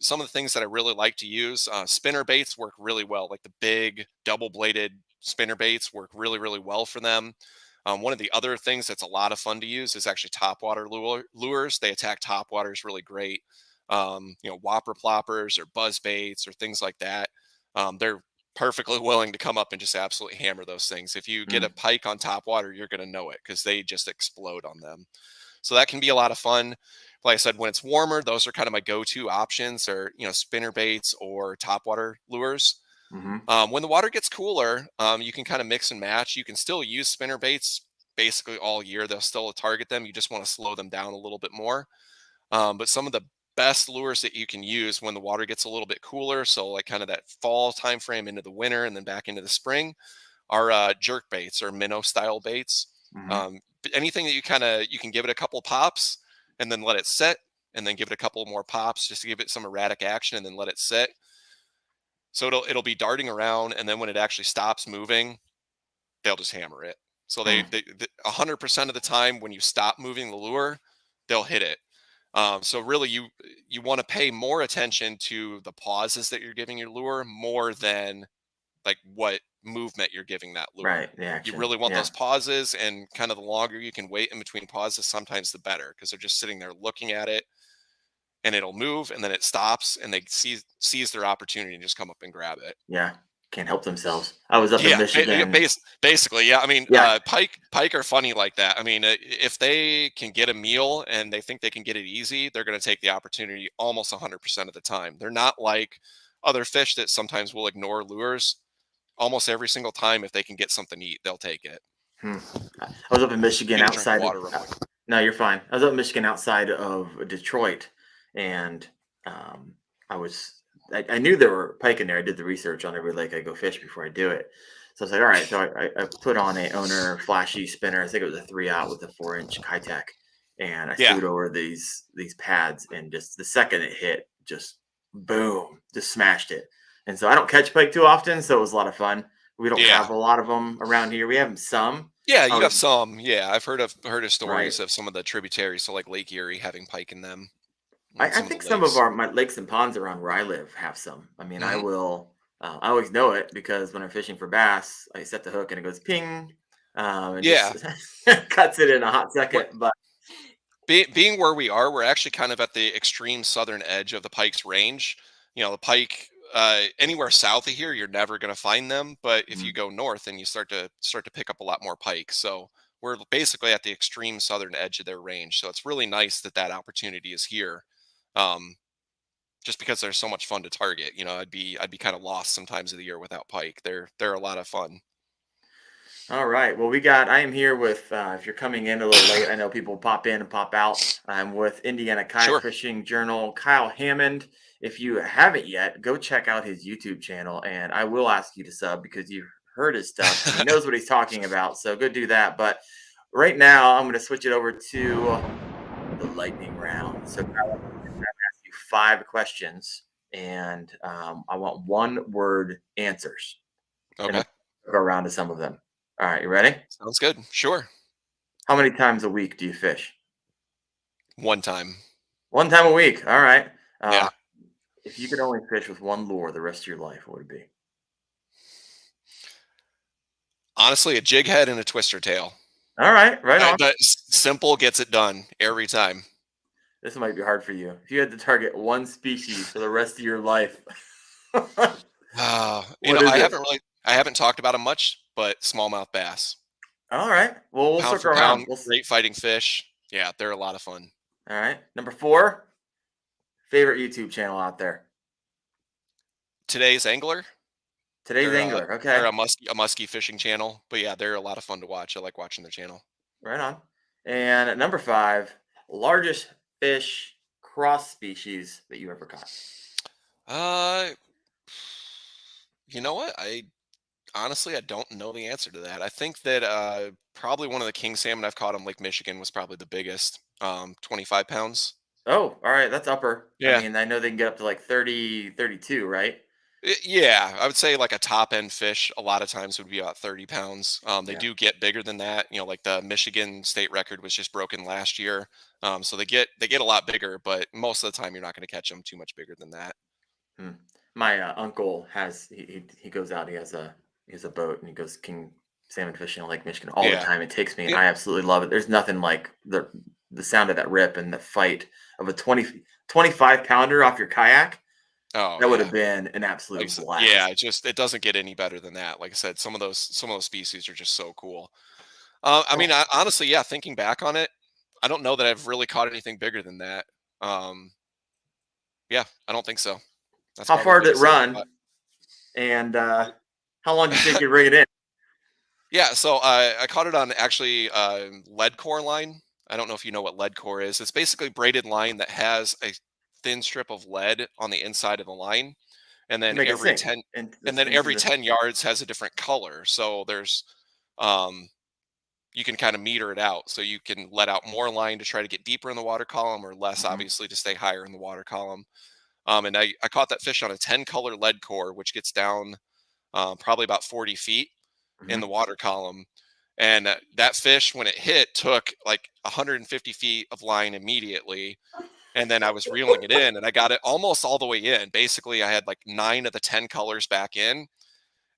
some of the things that I really like to use, spinner baits work really well. Like the big double bladed spinner baits work really really well for them. One of the other things that's a lot of fun to use is actually topwater lures. They attack topwaters really great. Whopper ploppers or buzz baits or things like that. They're perfectly willing to come up and just absolutely hammer those things. If you get a Mm, pike on topwater, you're going to know it because they just explode on them. So that can be a lot of fun. Like I said, when it's warmer, those are kind of my go-to options, or spinner baits or topwater lures. mm-hmm. When the water gets cooler, you can kind of mix and match. You can still use spinner baits basically all year. They'll still target them. You just want to slow them down a little bit more. But some of the best lures that you can use when the water gets a little bit cooler, so like kind of that fall time frame into the winter and then back into the spring, are jerk baits or minnow style baits. Mm-hmm. Anything that you can give it a couple pops and then let it sit, and then give it a couple more pops just to give it some erratic action and then let it sit. So it'll be darting around, and then when it actually stops moving, they'll just hammer it. So Hmm. 100% of the time when you stop moving the lure, they'll hit it. So really, you want to pay more attention to the pauses that you're giving your lure more than like what movement you're giving that lure. Right. The You action. really want Yeah. those pauses, and kind of the longer you can wait in between pauses, sometimes the better, because they're just sitting there looking at it, and it'll move, and then it stops, and they seize their opportunity and just come up and grab it. Yeah. Can't help themselves. I was up in Yeah, Michigan. basically, yeah. I mean, Yeah. pike are funny like that. I mean, if they can get a meal and they think they can get it easy, they're going to take the opportunity almost 100% of the time. They're not like other fish that sometimes will ignore lures. Almost every single time, if they can get something to eat, they'll take it. Hmm. I was up in Michigan Get a drink of outside of. water real quick. No, you're fine. I was up in Michigan outside of Detroit, and um, I was. I knew there were pike in there. I did the research on every lake I go fish before I do it. So I was like, all right. So I put on a owner flashy spinner. I think it was a 3-aught with a 4-inch Kayak, and I threw Yeah, it over these pads, and just the second it hit, just boom, just smashed it. And so I don't catch pike too often, so it was a lot of fun. We don't yeah, have a lot of them around here. We have them some. yeah. I You have was some. Yeah, I've heard of right. stories of some of the tributaries, so like Lake Erie having pike in them, I, and I some of think the some of lakes. our my lakes and ponds around where I live have some. I mean, I Hmm. will. I always know it because when I'm fishing for bass, I set the hook and it goes ping, and just Yeah. cuts it in a hot second. But Being where we are, we're actually kind of at the extreme southern edge of the pike's range. The pike, anywhere south of here, you're never going to find them. But if you mm, go north, then you start to pick up a lot more pike. So we're basically at the extreme southern edge of their range. So it's really nice that that opportunity is here. Um, just because they're so much fun to target. I'd be kind of lost sometimes of the year without pike. They're a lot of fun. all right, well, we got. I am here with. If you're coming in a little late, I know people pop in and pop out. I'm with Indiana Kayak Sure. Fishing Journal, Kyle Hammond. If you haven't yet, go check out his YouTube channel, and I will ask you to sub because you've heard his stuff and he knows what he's talking about. So go do that. But right now, I'm going to switch it over to the lightning round. So Kyle, I'm going to ask you 5 questions, and I want one-word answers, and then Okay. we'll go around to some of them. All right, you ready? Sounds good. Sure. How many times a week do you fish? One time. 1 time a week. All right. Uh, Yeah. if you could only fish with one lure the rest of your life, what would it be? Honestly, a jig head and a twister tail. All right, right on. Simple gets it done every time. This might be hard for you. If you had to target one species for the rest of your life, what is it? I haven't talked about them much, but smallmouth bass, All right. Well, we'll pound for circle around. pound, great fighting fish. Yeah, they're a lot of fun. All right. Number 4, favorite YouTube channel out there. Today's angler, Today's they're angler. they're Okay. a musky fishing channel, but yeah, they're a lot of fun to watch. I like watching their channel. Right on. And at number 5, largest fish cross species that you ever caught. Uh, you know what? I don't know the answer to that. I think that probably one of the king salmon I've caught on Lake Michigan was probably the biggest, 25 pounds. Oh, all right. That's upper. I Yeah. mean, I know they can get up to like 30, 32, right? Yeah, I would say like a top end fish a lot of times would be about 30 pounds. They Yeah. do get bigger than that. Like the Michigan state record was just broken last year. So they get a lot bigger, but most of the time you're not going to catch them too much bigger than that. Hmm. My uncle has he goes out. He has a boat and he goes king salmon fishing on Lake Michigan all the Yeah. time. It takes me. Yeah. I absolutely love it. There's nothing like the sound of that rip and the fight of a 25 pounder off your kayak. Oh That would yeah. have been an Like I absolute said, yeah, blast. it doesn't get any better than that. Like I said, some of those species are just so cool. I mean, Oh, honestly, yeah, thinking back on it, I don't know that I've really caught anything bigger than that. Um, yeah, I don't think so. That's how probably the far did it biggest thing I've run? caught. And how long do you think you'd bring it in? Yeah, so I caught it on actually lead core line. I don't know if you know what lead core is. It's basically braided line that has a thin strip of lead on the inside of the line, and To then make it every sink 10 into every this. 10 yards has a different color. So there's um you can kind of meter it out. So you can let out more line to try to get deeper in the water column or less Mhm, obviously to stay higher in the water column. And I caught that fish on a 10 color lead core, which gets down probably about 40 feet in the mhm. water column. And that fish, when it hit, took like 150 feet of line immediately. And then I was reeling it in and I got it almost all the way in. Basically, I had like 9 of the 10 colors back in.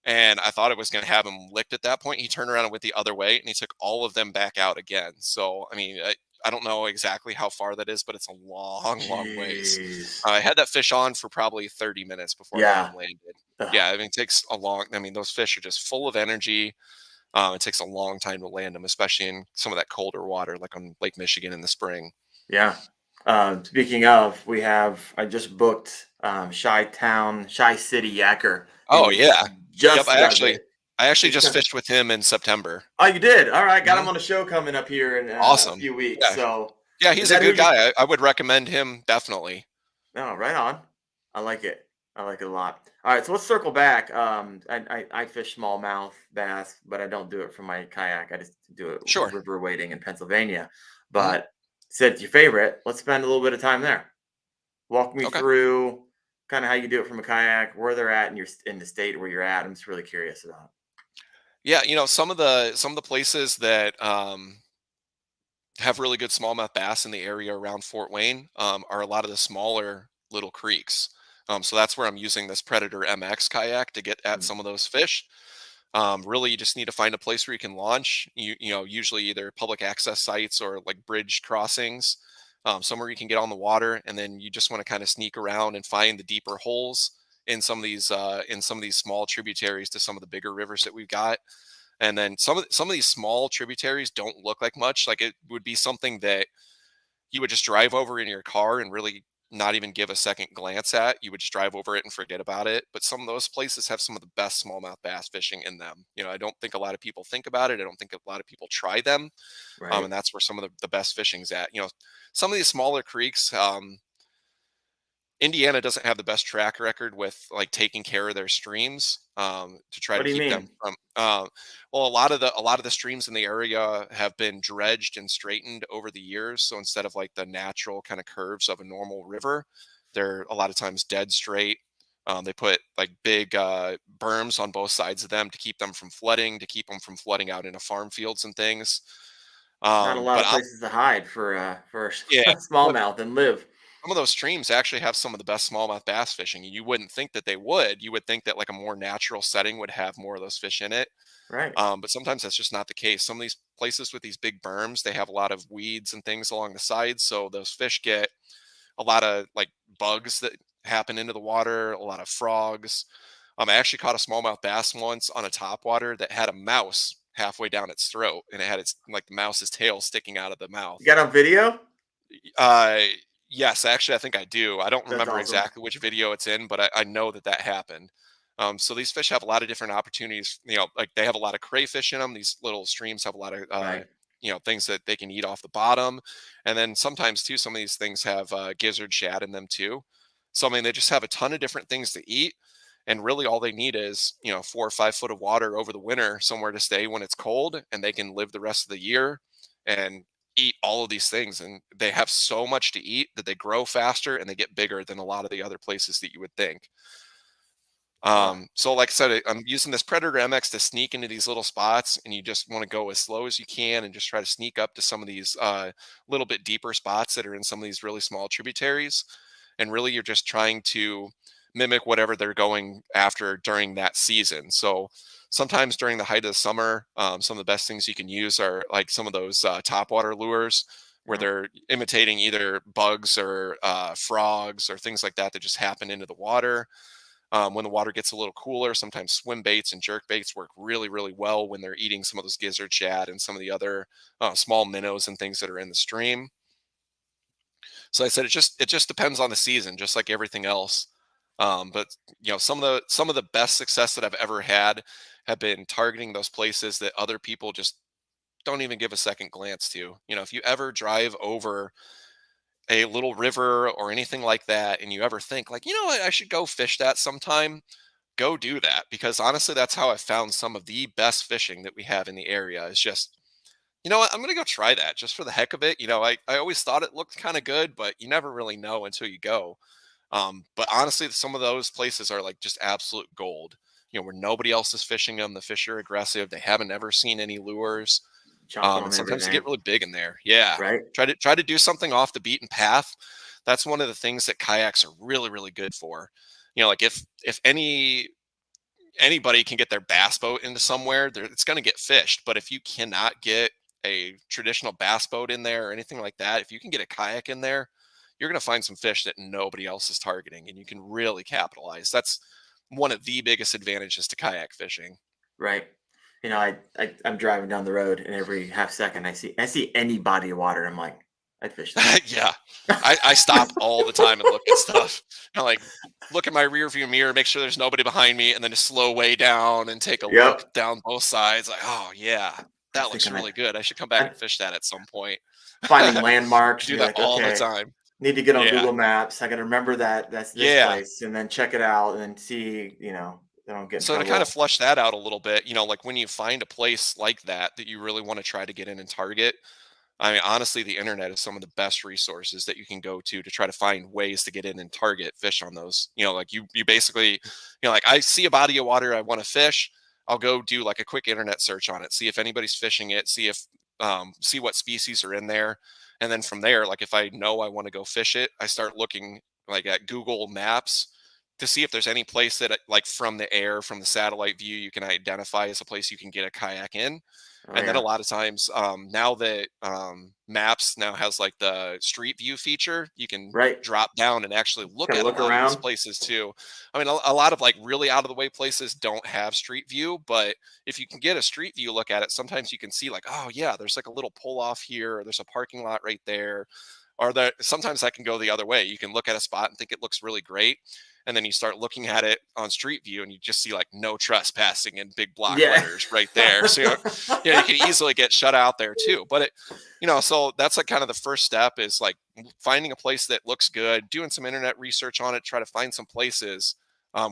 And I thought it was going to have him licked at that point. He turned around and went the other way and he took all of them back out again. So, I mean, I don't know exactly how far that is, but it's a long, long ways. Jeez. I had that fish on for probably 30 minutes before I got Yeah. him landed. Ugh, Yeah, I mean, it takes a long, I mean, those fish are just full of energy. It takes a long time to land them, especially in some of that colder water, like on Lake Michigan in the spring. yeah. Speaking of, I just booked Shy City Yacker, and Oh he yeah, yep. just does it. I actually He's just coming. fished with him in September. Oh, you did? All right. Got Hmm. him on the show coming up here in a Awesome. few weeks. Yeah, So, yeah. is He's a that who good you? guy. I would recommend him definitely. No, right on. I like it. I like it a lot. All right, so let's circle back. I fish smallmouth bass, but I don't do it for my kayak. I just do it Sure. river wading in Pennsylvania. Hmm. But said it's your favorite. Let's spend a little bit of time there. Walk me Okay. through kind of how you do it from a kayak, where they're at in the state where you're at. I'm just really curious about. Yeah, some of the places that have really good smallmouth bass in the area around Fort Wayne are a lot of the smaller little creeks. So that's where I'm using this Predator MX kayak to get at Mm, some of those fish. Really, you just need to find a place where you can launch. Usually either public access sites or like bridge crossings, somewhere you can get on the water, and then you just want to kind of sneak around and find the deeper holes in some of these small tributaries to some of the bigger rivers that we've got. And then some of these small tributaries don't look like much. Like it would be something that you would just drive over in your car and really not even give a second glance at. You would just drive over it and forget about it. But some of those places have some of the best smallmouth bass fishing in them. I don't think a lot of people think about it. I don't think a lot of people try them. right, And that's where some of the best fishing's at. Some of these smaller creeks, Indiana doesn't have the best track record with like taking care of their streams to try what to do you keep them mean? from. Well, a lot of the streams in the area have been dredged and straightened over the years. So instead of like the natural kind of curves of a normal river, they're a lot of times dead straight. They put like big berms on both sides of them to keep them from flooding, to keep them from flooding out into farm fields and things. Not a lot But of places to hide for yeah, a smallmouth and live. some of those streams actually have some of the best smallmouth bass fishing. You wouldn't think that they would. You would think that like a more natural setting would have more of those fish in it. Right. But sometimes that's just not the case. Some of these places with these big berms, they have a lot of weeds and things along the sides. So those fish get a lot of like bugs that happen into the water, a lot of frogs. I actually caught a smallmouth bass once on a topwater that had a mouse halfway down its throat, and it had its like the mouse's tail sticking out of the You mouth. got on video? Uh, yes, actually, I think I do. I don't That's remember awesome. exactly which video it's in, but I know that that happened. So these fish have a lot of different opportunities. Like they have a lot of crayfish in them. These little streams have a lot of Right. things that they can eat off the bottom, and then sometimes too, some of these things have gizzard shad in them too. So I mean, they just have a ton of different things to eat, and really all they need is 4 or 5 foot of water over the winter, somewhere to stay when it's cold, and they can live the rest of the year. And eat all of these things, and they have so much to eat that they grow faster and they get bigger than a lot of the other places that you would think. Wow. So like I said, I'm using this Predator MX to sneak into these little spots, and you just want to go as slow as you can and just try to sneak up to some of these little bit deeper spots that are in some of these really small tributaries. And really, you're just trying to mimic whatever they're going after during that season. So sometimes during the height of the summer, some of the best things you can use are like some of those topwater lures where Right. they're imitating either bugs or frogs or things like that that just happen into the water. When the water gets a little cooler, sometimes swim baits and jerk baits work really, really well when they're eating some of those gizzard shad and some of the other small minnows and things that are in the stream. So I said it just depends on the season, just like everything else. But some of the best success that I've ever had have been targeting those places that other people just don't even give a second glance to. If you ever drive over a little river or anything like that, and you ever think like, what, I should go fish that sometime, go do that, because honestly, that's how I found some of the best fishing that we have in the area. Is just, what, I'm gonna go try that just for the heck of it. I always thought it looked kind of good, but you never really know until you go. But honestly, some of those places are like just absolute gold. Where nobody else is fishing them. The fish are aggressive. They haven't ever seen any lures. Chopping And on sometimes they get everything. really big in there. Yeah. Right. Try to do something off the beaten path. That's one of the things that kayaks are really, really good for. Like if anybody can get their bass boat into somewhere, it's going to get fished. But if you cannot get a traditional bass boat in there or anything like that, if you can get a kayak in there, you're going to find some fish that nobody else is targeting, and you can really capitalize. That's one of the biggest advantages to kayak fishing. Right. I'm driving down the road, and every half second I see any body of water. I'm like, I'd fish that. Yeah. I stop all the time and look at stuff. I like look at my rear view mirror, make sure there's nobody behind me, and then just slow way down and take a look Yep. down both sides. Like, oh yeah, I was that looks thinking really good. I should come back I'm and fish that at some point. finding landmarks, and Do you're that like, all the okay, time. need to get on Yeah. Google Maps. I got to remember that that's this Yeah. place, and then check it out, and then see, I don't get in So to kind of trouble. flush that out a little bit, like when you find a place like that you really want to try to get in and target, I mean, honestly, the internet is some of the best resources that you can go to try to find ways to get in and target fish on those. Like you basically, like I see a body of water I want to fish, I'll go do like a quick internet search on it, see if anybody's fishing it, see what species are in there, and then from there, like if I know I want to go fish it, I start looking like at Google Maps to see if there's any place that like from the air, from the satellite view, you can identify as a place you can get a kayak in. Oh And then a yeah. lot of times, now that Maps now has like the Street View feature, you can Right. drop down and actually look Gotta at a look lot of these around. places too. I mean, a lot of like really out of the way places don't have Street View, but if you can get a Street View look at it, sometimes you can see like, oh yeah, there's like a little pull off here, or there's a parking lot right there. Or that sometimes that can go the other way. You can look at a spot and think it looks really great, and then you start looking at it on Street View and you just see like no trespassing in big block Yeah. letters right there. So you can easily get shut out there too. But so that's like kind of the first step is like finding a place that looks good, doing some internet research on it, try to find some places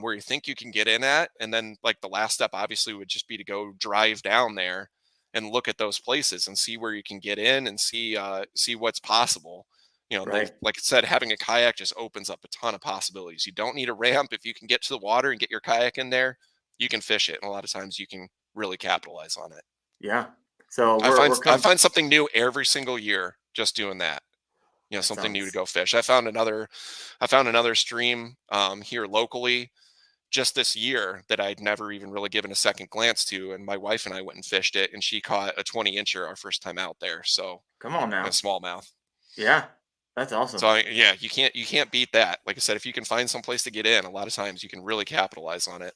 where you think you can get in at. And then like the last step obviously would just be to go drive down there and look at those places and see where you can get in and see what's possible. And they've, Right. like I said, having a kayak just opens up a ton of possibilities. You don't need a ramp. If you can get to the water and get your kayak in there, you can fish it. And a lot of times you can really capitalize on it. Yeah. So I we're find we're I coming. find something new every single year just doing that. That Something new to sounds. go fish. I found another stream here locally just this year that I'd never even really given a second glance to. And my wife and I went and fished it, and she caught a 20-incher our first time out there. So Come on a now. smallmouth. Yeah. That's awesome. So yeah, you can't beat that. Like I said, if you can find some place to get in, a lot of times you can really capitalize on it.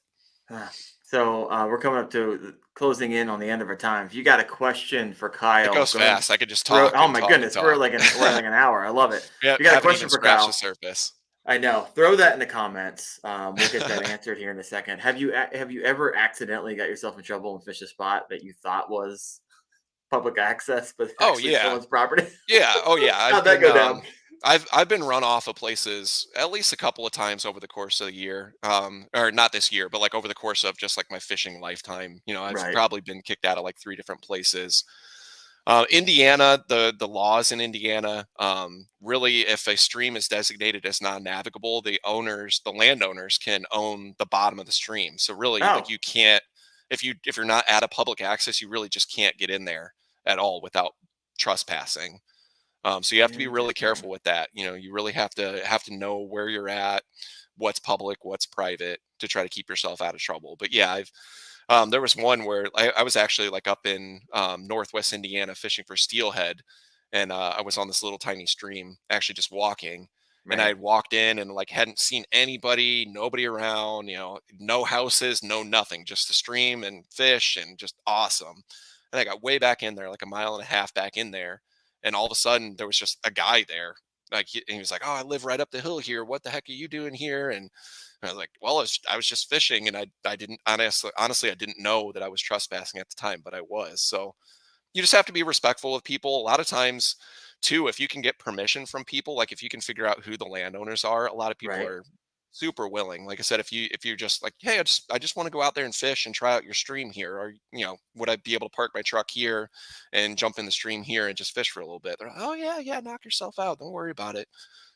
So we're coming up to closing in on the end of our time. If you got a question for It Kyle, goes go ahead and fast. I could just throw. talk Oh and my talk and goodness, we're talk. like an hour. I love it. Yeah, If you got a haven't question even for scratched the Kyle, surface. I know. Throw that in the comments. We'll get that answered here in a second. Have you ever accidentally got yourself in trouble and fished a spot that you thought was public access, but Oh actually yeah, someone's property? yeah. Oh yeah. How'd that go down? I've been run off of places at least a couple of times over the course of the year. Or not this year, but like over the course of just like my fishing lifetime. I've Right. probably been kicked out of like 3 different places. Indiana, the laws in Indiana, really, if a stream is designated as non-navigable, the landowners can own the bottom of the stream. So really, like Oh. you can't, if you're not at a public access, you really just can't get in there at all without trespassing. So you have to be really Interesting. careful with that. You really have to know where you're at. what's public, what's private, to try to keep yourself out of trouble. But yeah, I've there was one where I was actually like up in Northwest Indiana fishing for steelhead, and I was on this little tiny stream, actually just walking, and I Right. had walked in and like hadn't seen anybody, nobody around, no houses, no nothing, just the stream and fish and just awesome. And I got way back in there, like a mile and a half back in there, and all of a sudden there was just a guy there. Like and he was like, "Oh, I live right up the hill here. What the heck are you doing here?" And I was like, "Well, I was just fishing, and I didn't honestly I didn't know that I was trespassing at the time, but I was." So you just have to be respectful of people. A lot of times, too, if you can get permission from people, like if you can figure out who the landowners are, a lot of people Right. are super willing. Like I said, if you're just like, "Hey, I just want to go out there and fish and try out your stream here," or would I be able to park my truck here and jump in the stream here and just fish for a little bit? They're like, "Oh yeah, yeah, knock yourself out. Don't worry about it."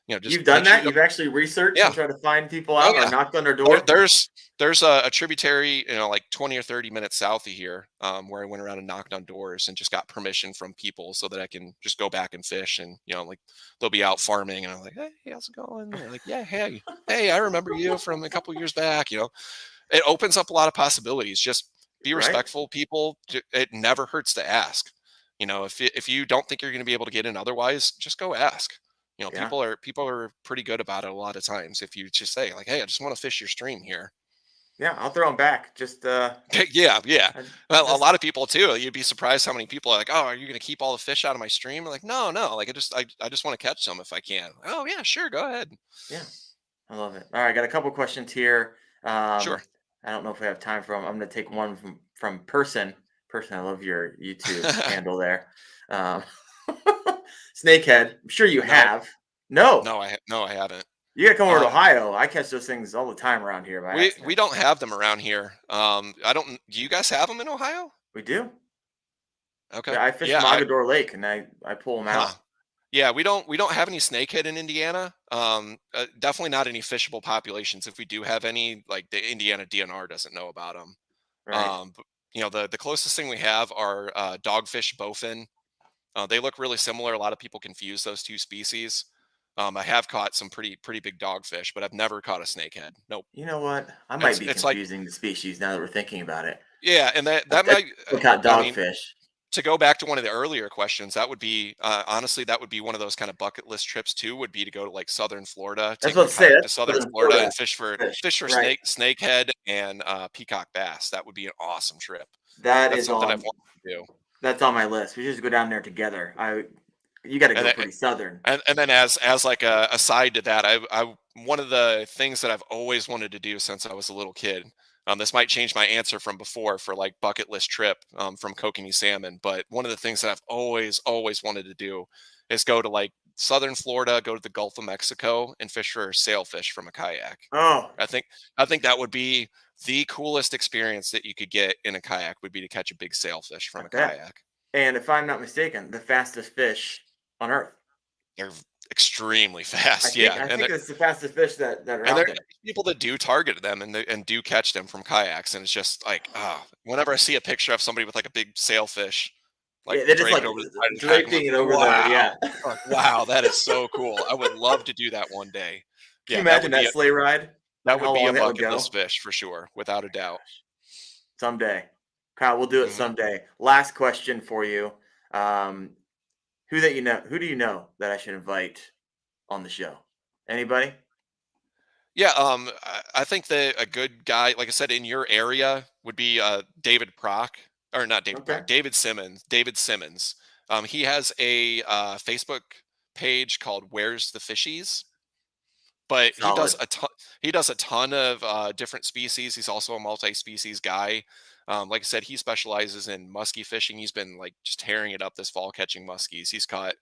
Just You've done make sure you that? don't. You've actually researched Yeah. and tried to find people Oh out or yeah. knocked on their There, door? there's there's a tributary, like 20 or 30 minutes south of here, where I went around and knocked on doors and just got permission from people so that I can just go back and fish. And like they'll be out farming, and I'm like, "Hey, how's it going?" And they're like, "Yeah, hey, I remember you from a couple years back." It opens up a lot of possibilities. Just be Right. respectful, people. It never hurts to ask. If you don't think you're going to be able to get in otherwise, just go ask. Yeah. People are pretty good about it a lot of times. If you just say like, "Hey, I just want to fish your stream here." Yeah. I'll throw them back. Just, Yeah, yeah. I Well, a just, lot of people too. You'd be surprised how many people are like, "Oh, are you going to keep all the fish out of my stream?" I'm like, "No, no. Like, I just want to catch some if I can." "Oh, yeah, sure, go ahead." yeah. I love it. All right. Got a couple questions here. Sure. I don't know if we have time for them. I'm going to take one from person. Person, I love your YouTube handle there. Um, Snakehead. I'm sure you No, have. No. no, I haven't. You gotta come over to Um, Ohio. I catch those things all the time around here by we accident. don't have them around here. I don't. Do you guys have them in Ohio? We do. Okay. Yeah, I fish Yeah. Mogador Lake and I pull them Huh. out. Yeah, we don't have any snakehead in Indiana. Definitely not any fishable populations. If we do have any, like the Indiana DNR doesn't know about them. Right. But, the closest thing we have are dogfish bowfin. They look really similar. A lot of people confuse those two species. I have caught some pretty big dogfish, but I've never caught a snakehead. Nope. You know what? I might It's be it's like, confusing the species now that we're thinking about it. yeah, and that I've might. still caught I mean, dogfish. to go back to one of the earlier questions, that would be honestly that would be one of those kind of bucket list trips too. Would be to go to like southern Florida, That's take what my to say. kayak to That's southern southern Florida Florida and fish for fish. fish for Right. snakehead and peacock bass. That would be an awesome trip. That That's is something I've on wanted to do. that's on my list. We should just go down there together. You gotta And go then, pretty southern. and then as like a side to that, I one of the things that I've always wanted to do since I was a little kid. This might change my answer from before for like bucket list trip from kokanee salmon, but one of the things that I've always wanted to do is go to like southern Florida, go to the Gulf of Mexico, and fish for sailfish from a kayak. Oh, I think I think that would be the coolest experience that you could get in a kayak would be to catch a big sailfish I from a bet. kayak. And if I'm not mistaken, the fastest fish on earth. They're extremely fast, yeah, I think it's the fastest fish that are and out there's there. people that do target them and do catch them from kayaks, and it's just like, whenever I see a picture of somebody with like a big sailfish, like Yeah, they're just draped like over the side of the kayak, I'm like, draping it over the wow, yeah. I'm like, wow, that is so cool. I would love to do that one day. Can you Yeah, imagine that sleigh ride that and would how be a long that would bucket go? list fish for sure, without a doubt. Someday. Kyle, we'll do it Hmm. someday. Last question for you. Um, who do you know that I should invite on the show? Anybody? Yeah, I think that a good guy, like I said, in your area would be David Proc, or not David Okay. Proc, David Simmons. David Simmons. He has a Facebook page called "Where's the Fishies," but he does Solid. a ton. He does a ton of different species. He's also a multi-species guy. Like I said, he specializes in muskie fishing. He's been like just tearing it up this fall catching muskies. He's caught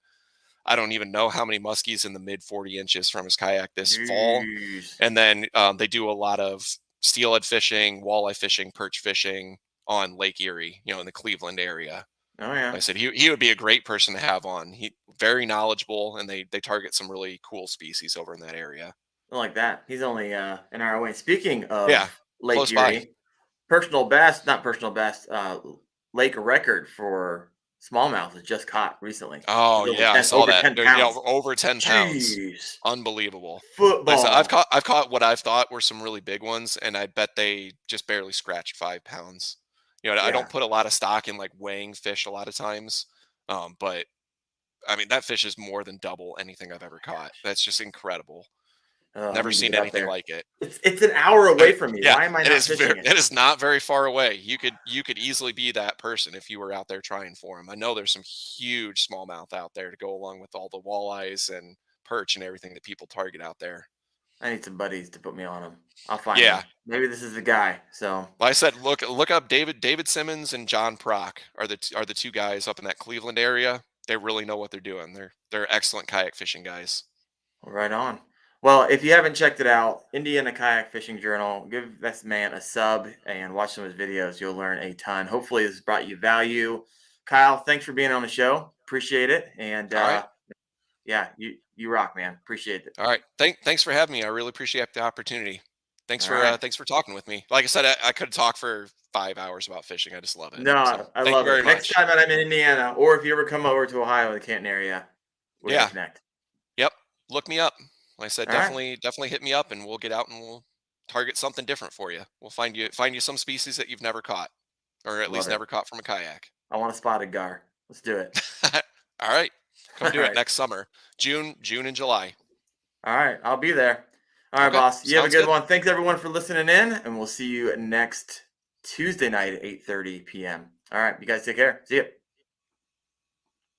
I don't even know how many muskies in the mid 40 inches from his kayak this fall. Jeez. And then they do a lot of steelhead fishing, walleye fishing, perch fishing on Lake Erie, in the Cleveland area. Oh Like I yeah. said, he would be a great person to have on. He very knowledgeable, and they target some really cool species over in that area. I like that. He's only an hour away. Speaking Yeah, of Lake close by. Erie, personal best, not personal best, lake record for smallmouth was just caught recently. Oh It's over yeah, I 10, saw over that. 10 Yeah, pounds. over 10 pounds. Jeez. Unbelievable. Like I said, Football. I've caught what I've thought were some really big ones, and I bet they just barely scratched 5 pounds. I Yeah. don't put a lot of stock in like weighing fish a lot of times, but I mean that fish is more than double anything I've ever caught. Gosh. That's just incredible. Oh, I Never need to seen get up anything there. like it. It's an hour I away mean, from me. yeah, Why am I it not is very fishing it? it is not very far away. You could easily be that person if you were out there trying for them. I know there's some huge smallmouth out there to go along with all the walleyes and perch and everything that people target out there. I need some buddies to put me on them. I'll find Yeah. them. Maybe this is the guy. So, Like I said, look up David Simmons and John Prock are the two guys up in that Cleveland area. They really know what they're doing. They're excellent kayak fishing guys. right on. Well, if you haven't checked it out, Indiana Kayak Fishing Journal, give this man a sub and watch some of his videos. You'll learn a ton. Hopefully, this has brought you value. Kyle, thanks for being on the show. Appreciate it. And All right. yeah, you rock, man. Appreciate it. All right. Thanks for having me. I really appreciate the opportunity. All right. Thanks for talking with me. Like I said, I could talk for 5 hours about fishing. I just love it. So No, I thank you love very it. Next much. time that I'm in Indiana, or if you ever come over to Ohio, the Canton area, we're gonna Yeah. connect. Yep. Look me up. Like I said, All right. definitely hit me up and we'll get out and we'll target something different for you. We'll find you some species that you've never caught, or at Love least it. never caught from a kayak. I want a spotted gar. Let's do it. All right. Come All do it right. next summer. June and July. All right. I'll be there. All right, Okay. boss. You have a Sounds good good. one. Thanks everyone for listening in, and we'll see you next Tuesday night at 8:30 p.m. All right. You guys take care. See you.